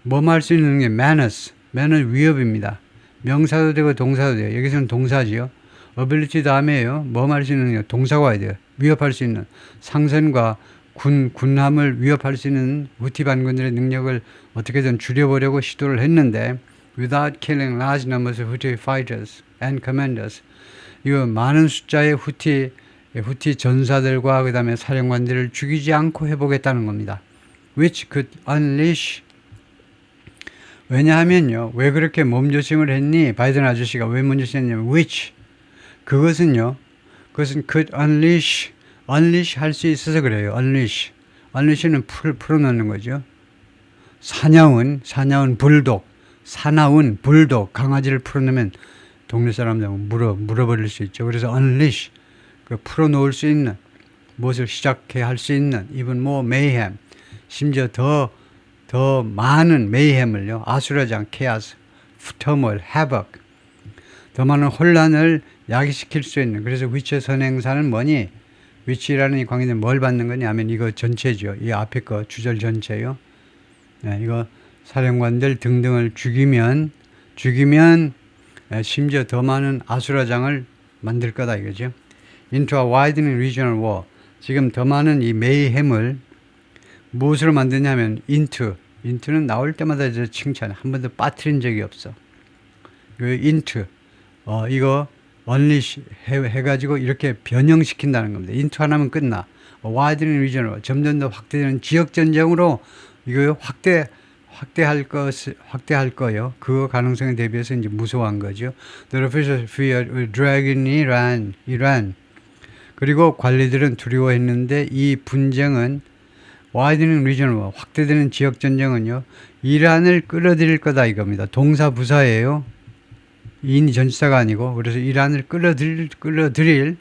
할 수 있는 게 menace 위협입니다. 명사도 되고 동사도 돼요. 여기서는 동사지요. ability 다음에요. 할 수 있는 게 동사가 와야 돼요. 위협할 수 있는 상선과 군함을 위협할 수 있는 후티 반군들의 능력을 어떻게든 줄여보려고 시도를 했는데 without killing large numbers of Houthi fighters and commanders 이거 많은 숫자의 후티 전사들과 그 다음에 사령관들을 죽이지 않고 해보겠다는 겁니다. which could unleash 왜냐하면요. 왜 그렇게 몸조심을 했니? 바이든 아저씨가 왜 몸조심했냐면 which 그것은 could unleash 할 수 있어서 그래요. unleash는 풀어놓는 거죠. 사나운 불독 강아지를 풀어놓으면 동네 사람들 물어버릴 수 있죠. 그래서 unleash 풀어놓을 수 있는 무엇을 시작해 할 수 있는 even more mayhem 심지어 더 많은 mayhem을요. 아수라장, chaos, turmoil, havoc 더 많은 혼란을 야기시킬 수 있는 그래서 which의 선행사는 뭐니? which라는 이 관계는 뭘 받는 거냐 하면 이거 전체죠. 이 앞에 거 주절 전체요. 이거 사령관들 등등을 죽이면 심지어 더 많은 아수라장을 만들 거다 이거죠. into a widening regional war 지금 더 많은 이 mayhem을 무엇으로 만드냐면 into는 나올 때마다 이제 칭찬 한 번도 빠뜨린 적이 없어. into 이거 unleash 해가지고 이렇게 변형시킨다는 겁니다. into 하나면 끝나. widening regional 점점 더 확대되는 지역 전쟁으로 이거 확대할 거요. 그 가능성에 대비해서 이제 무서워한 거죠. The officials feared dragging Iran. 그리고 관리들은 두려워했는데 이 분쟁은 widening regional war, 확대되는 지역 전쟁은요, 이란을 끌어들일 거다 이겁니다. 동사 부사예요. 인이 전치사가 아니고, 그래서 이란을 끌어들일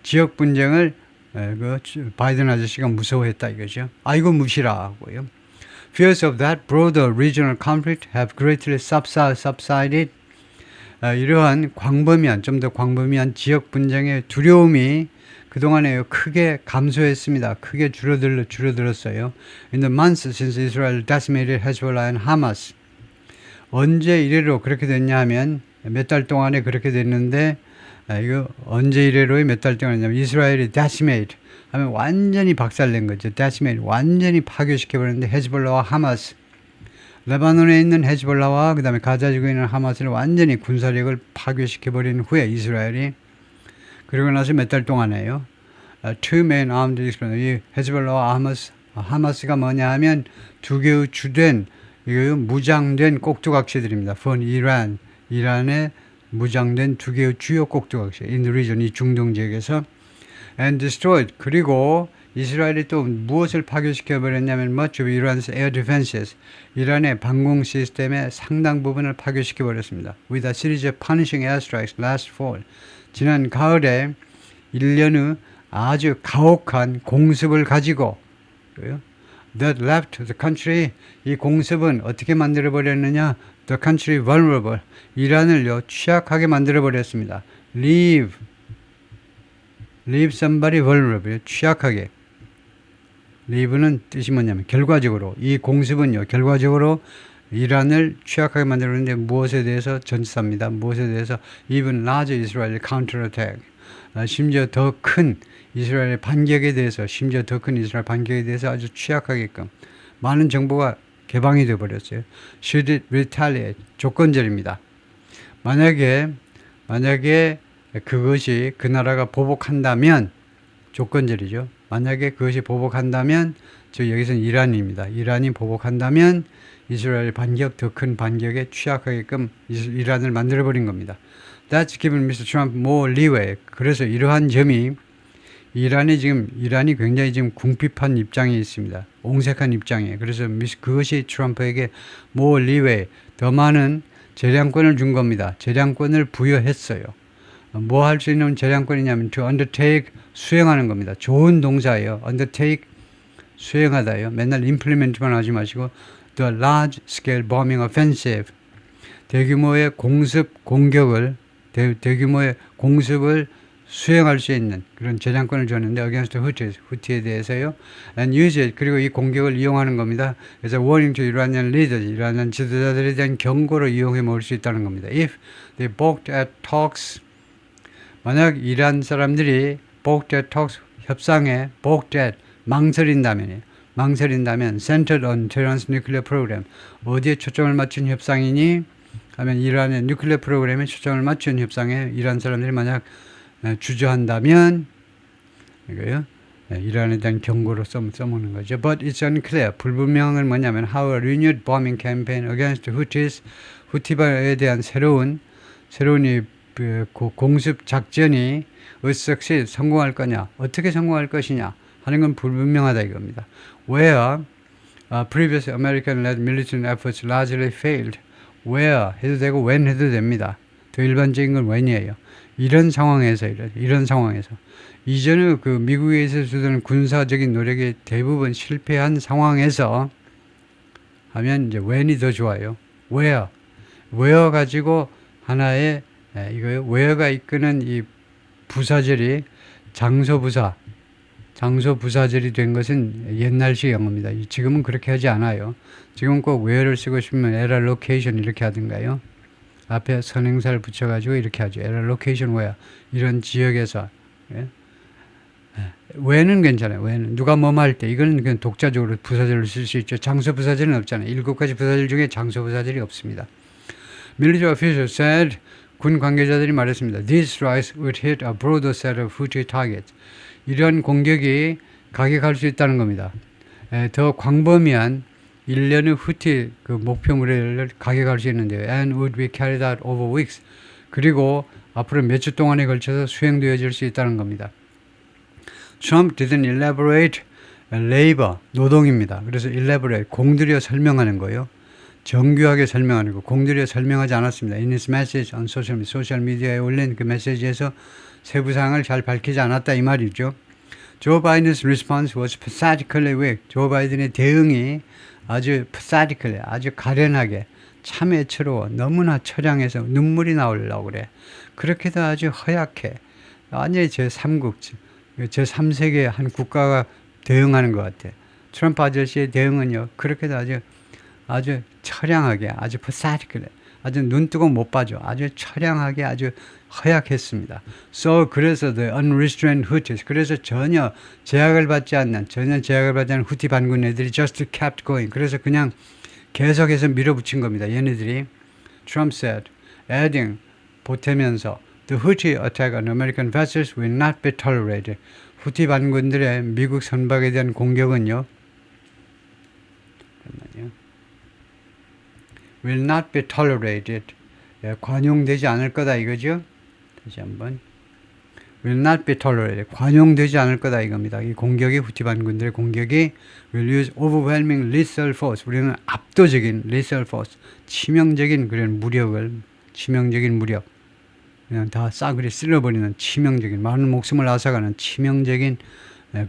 지역 분쟁을 바이든 아저씨가 무서워했다 이거죠. 아이고 무시라 하고요. Fears of that broader regional conflict have greatly subsided. 이러한 좀 더 광범위한 지역 분쟁의 두려움이 그동안에 크게 감소했습니다. 크게 줄어들었어요. In the months since Israel decimated Hezbollah and Hamas. 언제 이래로 그렇게 됐냐 하면 몇 달 동안에 그렇게 됐는데 이거 언제 이래로 몇 달 동안이냐면 이스라엘이 decimate 하면 완전히 박살낸 거죠. decimate 완전히 파괴시켜버렸는데 헤즈볼라와 하마스 레바논에 있는 헤즈볼라와 그 다음에 가자지구에 있는 하마스를 완전히 군사력을 파괴시켜버린 후에 이스라엘이 그러고 나서 몇 달 동안에요. Two main armed explosions. 이 헤즈볼라와 하마스가 뭐냐 하면 두 개의 주된 무장된 꼭두각시들입니다. For 이란의 무장된 두 개의 주요 꼭두각시 in the region, 이 중동 지역에서 and destroyed. 그리고 이스라엘이 또 무엇을 파괴시켜버렸냐면 much of Iran's air defenses, 이란의 방공 시스템의 상당 부분을 파괴시켜버렸습니다. With a series of punishing airstrikes last fall. 지난 가을에 1년의 아주 가혹한 공습을 가지고 that left the country, 이 공습은 어떻게 만들어버렸느냐, the country vulnerable, 이란을요 취약하게 만들어버렸습니다. leave somebody vulnerable, 취약하게. leave는 뜻이 뭐냐면 결과적으로 이 공습은요 결과적으로 이란을 취약하게 만들었는데 무엇에 대해서 전치사입니다. 무엇에 대해서 even larger Israel counterattack, 심지어 더 큰 이스라엘의 반격에 대해서 아주 취약하게끔 많은 정보가 개방이 되어 버렸어요. Should it retaliate? 조건절입니다. 만약에 그것이 그 나라가 보복한다면 조건절이죠. 만약에 그것이 보복한다면 여기서는 이란입니다. 이란이 보복한다면 이스라엘 반격, 더 큰 반격에 취약하게끔 이란을 만들어버린 겁니다. That's given Mr. Trump more leeway. 그래서 이러한 점이 이란이 굉장히 지금 궁핍한 입장에 있습니다. 옹색한 입장이에요. 그래서 그것이 트럼프에게 more leeway, 더 많은 재량권을 준 겁니다. 재량권을 부여했어요. 뭐 할 수 있는 재량권이냐면 to undertake, 수행하는 겁니다. 좋은 동사예요. undertake, 수행하다예요. 맨날 implement만 하지 마시고 the large scale bombing offensive, 대규모의 공습을 수행할 수 있는 그런 재량권을 줬는데 against 후티에 대해서요. and use it, 그리고 이 공격을 이용하는 겁니다. 그래서 warning to Iranian leaders, 이란한 지도자들에 대한 경고로 이용해 먹을 수 있다는 겁니다. If they balked at talks, 만약 이란 사람들이 balked at talks, 협상에 balked at, 망설인다면 centered on Tehran's nuclear program, 어디에 초점을 맞춘 협상이니 하면 이란의 뉴클리어 프로그램에 초점을 맞춘 협상에 이란 사람들이 만약 주저한다면 이거요. 이란에 대한 경고로 써먹는 거죠. But it's unclear. 불분명한 건 뭐냐면 how a renewed bombing campaign against Houthis, 후티바에 대한 새로운 이 공습 작전이 succeed, 성공할 거냐, 어떻게 성공할 것이냐 하는 건 불분명하다 이겁니다. Where previous American-led military efforts largely failed. Where 해도 되고 when 해도 됩니다. 더 일반적인 건 when이에요. 이런 상황에서 이전의 그 미국에서 주던 군사적인 노력이 대부분 실패한 상황에서 하면 이제 when이 더 좋아요. where 가지고 하나의 이거요. where가 이끄는 이 부사절이 장소부사절이 된 것은 옛날식 영어입니다. 지금은 그렇게 하지 않아요. 지금은 꼭 where를 쓰고 싶으면 at a location 이렇게 하든가요. 앞에 선행사를 붙여가지고 이렇게 하죠. at a location where, 이런 지역에서. where는 괜찮아요. where는 누가 뭐할 때 이건 그냥 독자적으로 부사절을 쓸 수 있죠. 장소부사절은 없잖아요. 7가지 부사절 중에 장소부사절이 없습니다. Military officials said, 군 관계자들이 말했습니다. These strikes would hit a broader set of Houthi targets. 이런 공격이 가격할 수 있다는 겁니다. 더 광범위한 1년의 후티 그 목표물을 가격할 수 있는데요. And would be carried out over weeks. 그리고 앞으로 몇 주 동안에 걸쳐서 수행되어질 수 있다는 겁니다. Trump didn't elaborate labor, 노동입니다. 그래서 elaborate, 공들여 설명하는 거예요. 정교하게 설명하는 거, 공들여 설명하지 않았습니다. In his message on 소셜 미디어에 올린 그 메시지에서 세부 사항을 잘 밝히지 않았다 이 말이죠. Joe Biden's response was pathetically weak. 조 바이든의 대응이 아주 pathetically, 아주 가련하게, 참 애처로워, 너무나 처량해서 눈물이 나오려고 그래. 그렇게도 아주 허약해. 완전히 제3국, 제3세계의 한 국가가 대응하는 것 같아. 트럼프 아저씨의 대응은요, 그렇게도 아주 처량하게, 아주 pathetically, 아주 눈뜨고 못 봐줘. 아주 처량하게, 아주 허약했습니다. 그래서 the unrestrained Houthis, 그래서 전혀 제약을 받지 않는 후티 반군 애들이 just kept going. 그래서 그냥 계속해서 밀어붙인 겁니다. 얘네들이. Trump said, adding, 보태면서 the Houthi attack on American vessels will not be tolerated. 후티 반군들의 미국 선박에 대한 공격은요, will not be tolerated. 관용되지 않을 거다 이거죠. 다시 한번. will not be tolerated. 관용되지 않을 거다 이겁니다. 이 공격이, 후티 반군들의 공격이 will use overwhelming lethal force. 우리는 압도적인 lethal force, 치명적인 그런 무력을, 치명적인 무력, 그냥 다 싸그리 쓸어버리는 치명적인, 많은 목숨을 앗아가는 치명적인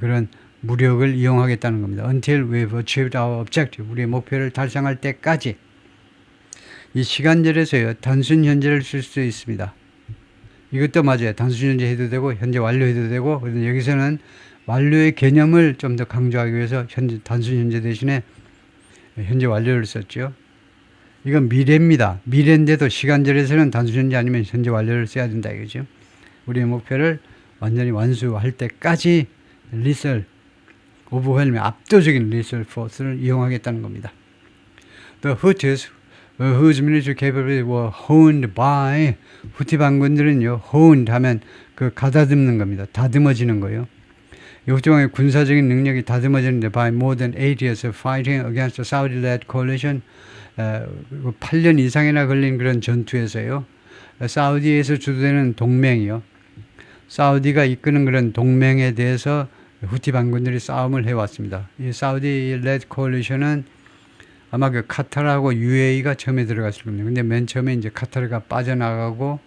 그런 무력을 이용하겠다는 겁니다. Until we've achieved our objective. 우리의 목표를 달성할 때까지. 이 시간절에서요, 단순 현재를 쓸 수 있습니다. 이것도 맞아요. 단순 현재 해도 되고, 현재 완료 해도 되고, 여기서는 완료의 개념을 좀 더 강조하기 위해서 단순 현재 대신에 현재 완료를 썼죠. 이건 미래입니다. 미래인데도 시간절에서는 단순 현재 아니면 현재 완료를 써야 된다 이거죠. 우리의 목표를 완전히 완수할 때까지 리셀, 오버웰밍, 압도적인 리셀 포스를 이용하겠다는 겁니다. The Houthis, whose military capabilities were honed by, 후티 반군들은요, honed 하면 그 가다듬는 겁니다. 다듬어지는 거예요. 후티방의 군사적인 능력이 다듬어지는데 by more than 8 years of fighting against the Saudi-led coalition, 8년 이상이나 걸린 그런 전투에서요, 사우디에서 주도되는 동맹이요, 사우디가 이끄는 그런 동맹에 대해서 후티 반군들이 싸움을 해왔습니다. 이 사우디-led coalition은 아마 그 카타르하고 UAE가 처음에 들어갔을 겁니다. 근데 맨 처음에 이제 카타르가 빠져나가고,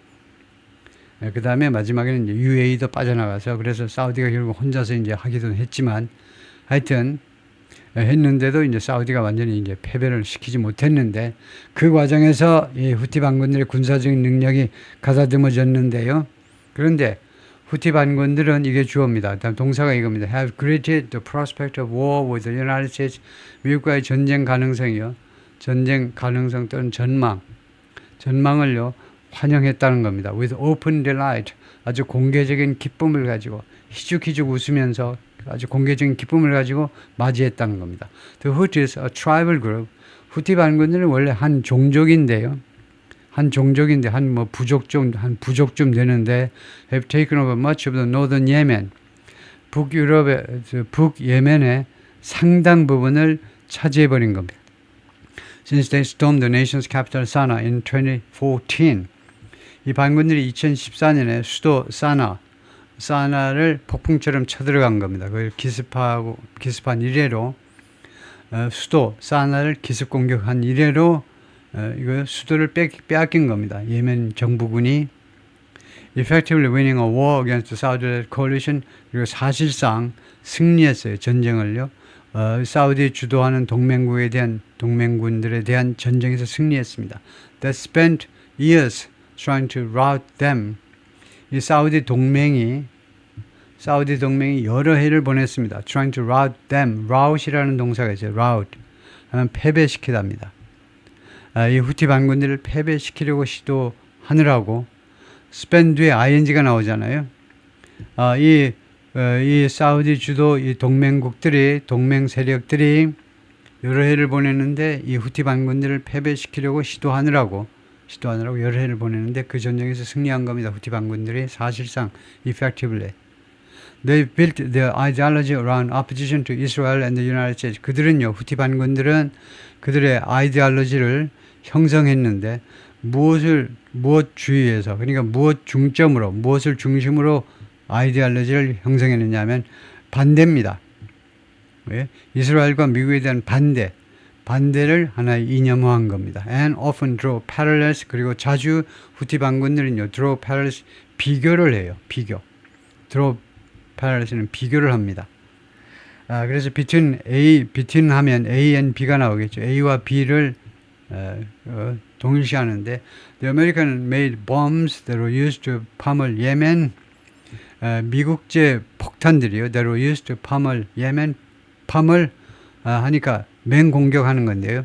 그 다음에 마지막에는 이제 UAE도 빠져나가서, 그래서 사우디가 결국 혼자서 이제 하기도 했지만, 하여튼, 했는데도 이제 사우디가 완전히 이제 패배를 시키지 못했는데, 그 과정에서 이 후티 반군들의 군사적인 능력이 가다듬어졌는데요. 그런데 후티 반군들은 이게 주어입니다. 다음 동사가 이겁니다. Have created the prospect of war with the United States. 미국과의 전쟁 가능성이요. 전쟁 가능성 또는 전망을요, 환영했다는 겁니다. With open delight. 아주 공개적인 기쁨을 가지고, 희죽희죽 웃으면서 아주 공개적인 기쁨을 가지고 맞이했다는 겁니다. The Houthis, a tribal group. 후티 반군들은 원래 한 종족인데요. 한 부족쯤 되는데, have taken over much of the northern Yemen. 북예멘의 상당 부분을 차지해버린 겁니다. Since they stormed the nation's capital Sana'a in 2014. 이 반군들이 2014년에 수도 사나를 폭풍처럼 쳐들어간 겁니다. 그걸 기습한 이래로, 수도 사나를 기습 공격한 이래로 이거 수도를 빼앗긴 겁니다. 예멘 정부군이 effectively winning a war against the Saudi coalition. 그리고 사실상 승리했어요. 전쟁을요. 사우디 주도하는 동맹군들에 대한 전쟁에서 승리했습니다. That spent years trying to rout them. 이 사우디 동맹이 여러 해를 보냈습니다. Trying to rout them. rout이라는 동사가 있어요. rout 하면 패배시키답니다. 이 후티 반군들을 패배시키려고 시도하느라고, spend 뒤에 ing가 나오잖아요. 이 사우디 주도 이 동맹 세력들이 여러 해를 보냈는데, 이 후티 반군들을 패배시키려고 시도하느라고 여러 해를 보냈는데, 그 전쟁에서 승리한 겁니다. 후티 반군들이 사실상 effectively. They built their ideology around opposition to Israel and the United States. 그들은요, 후티 반군들은 그들의 아이디올로지를 형성했는데 무엇주의에서, 그러니까 무엇을 중심으로 아이디올로지를 형성했느냐면 반대입니다. 왜? 이스라엘과 미국에 대한 반대를 하나의 이념화한 겁니다. And often draw parallels. 그리고 자주 후티 반군들은요, draw parallels, 비교를 해요. draw parallels는 비교를 합니다. 그래서 between 하면 A and B가 나오겠죠. A와 B를 동일시하는데, the American made bombs that were used to pummel Yemen. 미국제 폭탄들이요, that were used to pummel Yemen. 하니까 맹공격하는 건데요.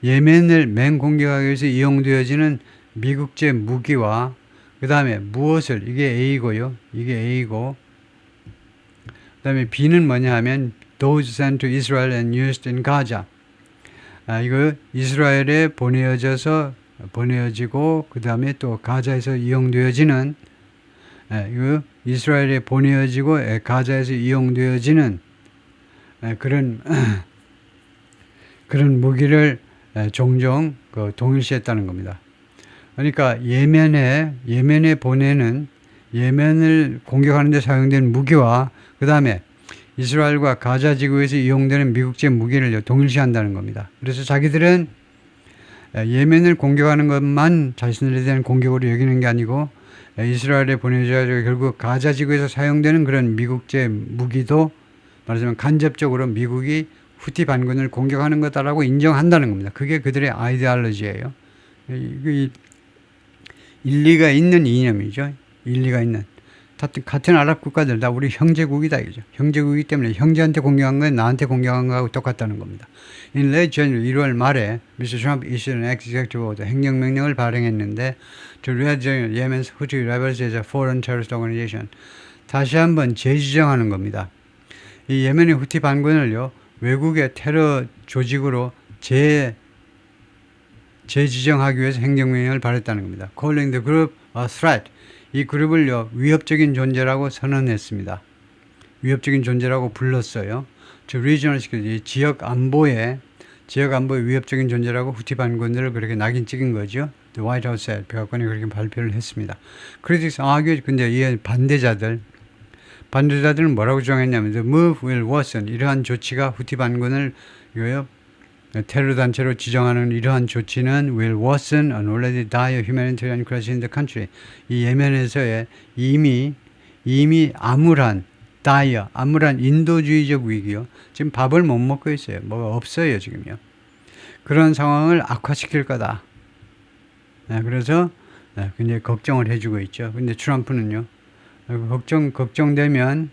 예멘을 맹공격하기 위해서 이용되어지는 미국제 무기와 그 다음에 무엇을, 이게 A고요. 이게 A고, 그 다음에 B는 뭐냐 하면 those sent to Israel and used in Gaza. 이거 이스라엘에 보내어지고 그 다음에 또 가자에서 이용되어지는, 이거 이스라엘에 보내어지고 가자에서 이용되어지는 그런 무기를 종종 동일시했다는 겁니다. 그러니까 예멘에 보내는, 예멘을 공격하는 데 사용된 무기와 그 다음에 이스라엘과 가자 지구에서 이용되는 미국제 무기를 동일시한다는 겁니다. 그래서 자기들은 예멘을 공격하는 것만 자신들에 대한 공격으로 여기는 게 아니고, 이스라엘에 보내져가지고 결국 가자 지구에서 사용되는 그런 미국제 무기도 말하자면 간접적으로 미국이 후티 반군을 공격하는 거다라고 인정한다는 겁니다. 그게 그들의 아이디올로지예요. 일리가 있는 이념이죠. 일리가 있는. 같은 아랍 국가들 다 우리 형제국이다 이죠. 형제국이기 때문에 형제한테 공격한 건 나한테 공격한 거하고 똑같다는 겁니다. In late January 1월 말에 Mr. Trump issued an executive order, 행정명령을 발행했는데 to re-adjudicate Yemen's Houthi rebels as a foreign terrorist organization. 다시 한번 재지정하는 겁니다. 이 예멘의 후티 반군을요, 외국의 테러 조직으로 재지정하기 위해서 행정명령을 발했다는 겁니다. Calling the group a threat. 이 그룹을요, 위협적인 존재라고 선언했습니다. 위협적인 존재라고 불렀어요. 저 regional security, 지역 안보의 위협적인 존재라고 후티 반군들을 그렇게 낙인 찍은 거죠. The White House said, 백악관이 그렇게 발표를 했습니다. Critics argue, 근데 이 반대자들은 뭐라고 주장했냐면 The move will worsen. 이러한 조치가 후티 반군을 테러 단체로 지정하는 이러한 조치는 will worsen an already dire humanitarian crisis in the country. 이 예멘에서의 이미 암울한 인도주의적 위기요. 지금 밥을 못 먹고 있어요. 뭐가 없어요 지금요. 그런 상황을 악화시킬 거다. 그래서 굉장히 걱정을 해주고 있죠. 근데 트럼프는요, 걱정되면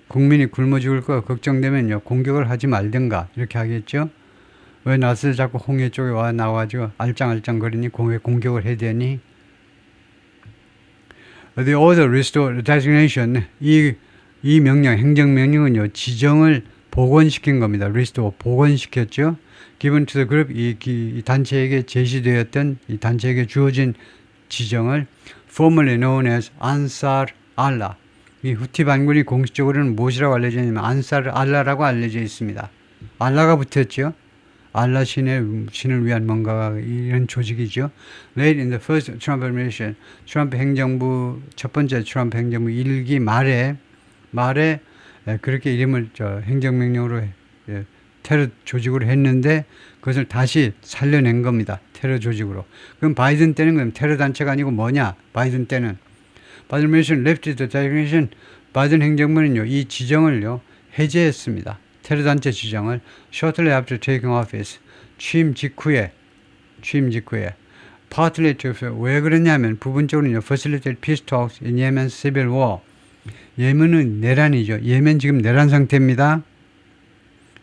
국민이 굶어 죽을 거 걱정되면요, 공격을 하지 말든가 이렇게 하겠죠. 왜 나서 자꾸 홍해 쪽에 나와가지고 알짱알짱거리니 왜 공격을 해야 되니? The order restored designation. 이 명령, 행정명령은요, 지정을 복원시킨 겁니다. restore, 복원시켰죠. Given to the group, 이 단체에게 제시되었던, 이 단체에게 주어진 지정을 formerly known as Ansar Allah. 이 후티 반군이 공식적으로는 무엇이라고 알려져 있냐면 안사르 알라라고 알려져 있습니다. 알라가 붙었죠. 알라 신을 위한 뭔가 이런 조직이죠. Late in the first Trump administration, 트럼프 행정부 첫 번째 트럼프 행정부 1기 말에 그렇게 이름을 행정명령으로 테러 조직으로 했는데 그것을 다시 살려낸 겁니다. 테러 조직으로. 그럼 바이든 때는 그럼 테러 단체가 아니고 뭐냐? 바이든 때는 바이든 administration left the designation. 바이든 행정부는요, 이 지정을요 해제했습니다. 테러 단체 지정을 shortly after taking office. 취임 직후에 partly to, 왜 그러냐면 부분적으로는요, facilitate peace talks in Yemen's civil war. 예멘은 내란이죠. 예멘 지금 내란 상태입니다.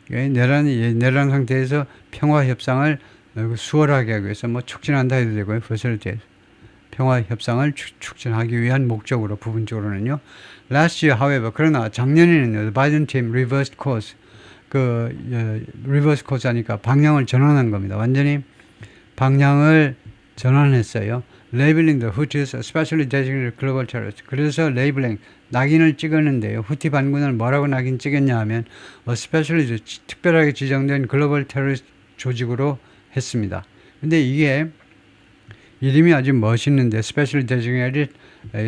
내란 상태에서 평화 협상을 수월하게 하기 위해서 촉진한다 해도 되고요. facilitate. 평화 협상을 촉진하기 위한 목적으로 부분적으로는요. Last year, however, 그러나 작년에는 바이든 팀 reversed course. 리버스 코스 하니까 방향을 전환한 겁니다. 완전히 방향을 전환했어요. Labeling the Houthis, especially designated global terrorists. 그래서 낙인을 찍었는데요. 후티 반군을 뭐라고 낙인 찍었냐 하면 스페셜리 특별하게 지정된 글로벌 테러리스트 조직으로 했습니다. 근데 이게 이름이 아주 멋있는데 스페셜리 데지그네이티드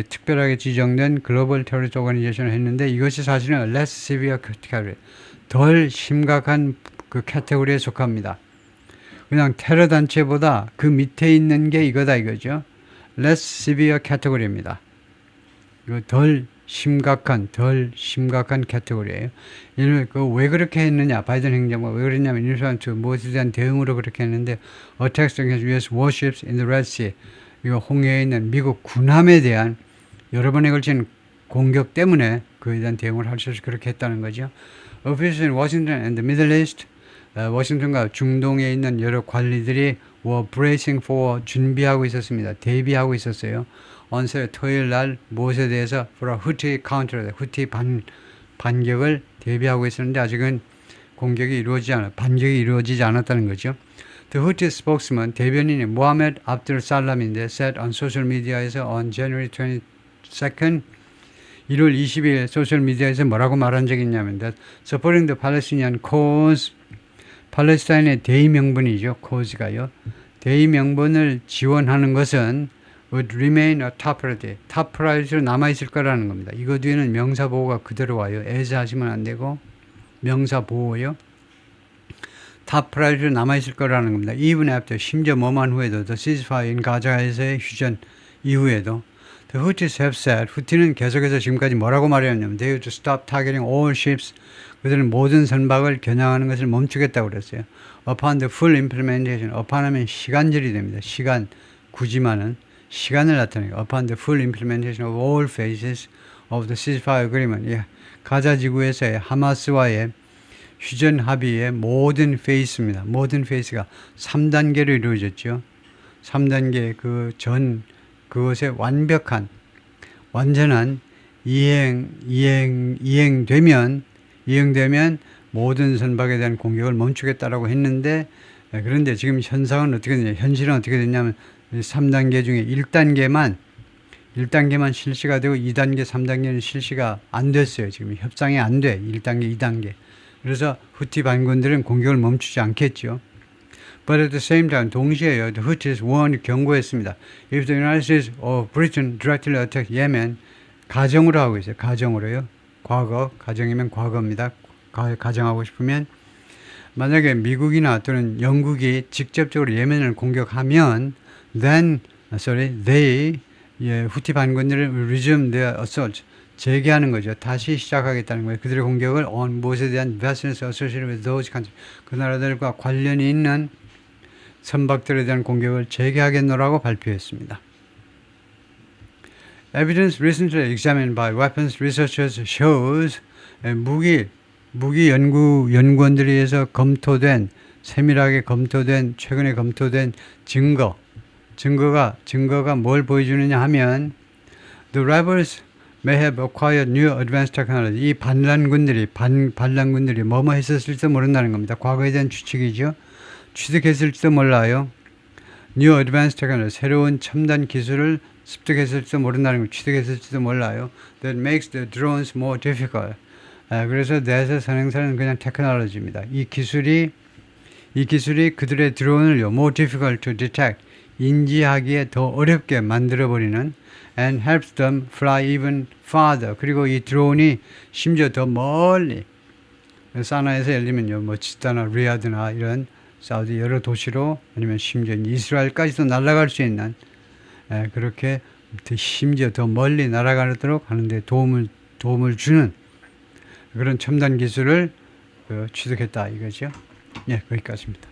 특별하게 지정된 글로벌 테러리스트 오거니제이션을 했는데 이것이 사실은 less severe category, 덜 심각한 그 카테고리에 속합니다. 그냥 테러 단체보다 그 밑에 있는 게 이거다 이거죠. less severe category입니다. 덜 심각한 카테고리예요. 왜 그렇게 했느냐? 바이든 행정부가 왜 그랬냐면 인수한투 무엇에 대한 대응으로 그렇게 했는데 attacks against U.S. warships in the Red Sea, 이거 홍해에 있는 미국 군함에 대한 여러 번에 걸친 공격 때문에 그에 대한 대응을 할 수 있어서 그렇게 했다는 거죠. Officials in Washington and the Middle East, 워싱턴과 중동에 있는 여러 관리들이 were bracing for 준비하고 있었습니다. 대비하고 있었어요. 언제 토요일 날 무엇에 대해서 for a Houthi counter, 후티 반격을 대비하고 있었는데 아직은 반격이 이루어지지 않았다는 거죠. The Houthi spokesman, 대변인이 모하메드 압둘 살람인데 said on social media에서 on January 22nd 1월 20일 소셜미디어에서 뭐라고 말한 적이 있냐면 that supporting the Palestinian cause, 팔레스타인의 대의명분이죠. cause가요. 대의명분을 지원하는 것은 would remain a top priority, top priority로 남아있을 거라는 겁니다. 이거 뒤에는 명사보호가 그대로 와요. as 하시면 안 되고 명사보호요. top priority로 남아있을 거라는 겁니다. even after, 심지어 뭐만 후에도 the ceasefire in 가자에서의 휴전 이후에도 The Houthis have said, 후티는 계속해서 지금까지 뭐라고 말했냐면 they would stop targeting all ships, 그들은 모든 선박을 겨냥하는 것을 멈추겠다고 그랬어요. Upon the full implementation, upon 하면 시간절이 됩니다. 시간, 굳이만은 시간을 나타내요. Upon the full implementation of all phases of the ceasefire agreement, 가자 지구에서의 하마스와의 휴전 합의의 모든 페이스입니다. 모든 페이스가 3단계로 이루어졌죠. 3단계 그것의 완전한 이행되면 모든 선박에 대한 공격을 멈추겠다라고 했는데, 그런데 지금 현실은 어떻게 됐냐면 3단계 중에 1단계만 실시가 되고 2단계, 3단계는 실시가 안 됐어요. 지금 협상이 안 돼. 1단계, 2단계. 그래서 후티 반군들은 공격을 멈추지 않겠죠. But at the same time, 동시에요, the Houthis warned, 경고했습니다. If the United States or Britain directly attack Yemen, 가정으로 하고 있어요. 가정으로요. 가정이면 과거입니다. 가정하고 싶으면 만약에 미국이나 또는 영국이 직접적으로 예멘을 공격하면 they, 후티 반군들을 resume their assault, 재개하는 거죠. 다시 시작하겠다는 거예요. 그들의 공격을 on 무엇에 대한 vessels associated with those countries, 그 나라들과 관련이 있는 선박들에 대한 공격을 재개하겠노라고 발표했습니다. Evidence recently examined by weapons researchers shows, 무기 연구원들에 의해서 세밀하게 검토된, 최근에 검토된 증거가 뭘 보여주느냐 하면 the rebels may have acquired new advanced technology. 이 반란군들이 뭐뭐 했었을지도 모른다는 겁니다. 과거에 대한 추측이죠. 취득했을지도 몰라요. New advanced technology, 새로운 첨단 기술을 습득했을지도 모른다는 거, 취득했을지도 몰라요. That makes the drones more difficult. 그래서 내세 선행사는 그냥 테크놀로지입니다. 이 기술이 그들의 드론을요, more difficult to detect, 인지하기에 더 어렵게 만들어버리는, and helps them fly even farther. 그리고 이 드론이 심지어 더 멀리, 사나에서 예를 들면요, 지타나 리야드나 이런 사우디 여러 도시로, 아니면 심지어 이스라엘까지도 날아갈 수 있는, 그렇게 심지어 더 멀리 날아가도록 하는데 도움을 주는 그런 첨단 기술을 취득했다 이거죠. 거기까지입니다.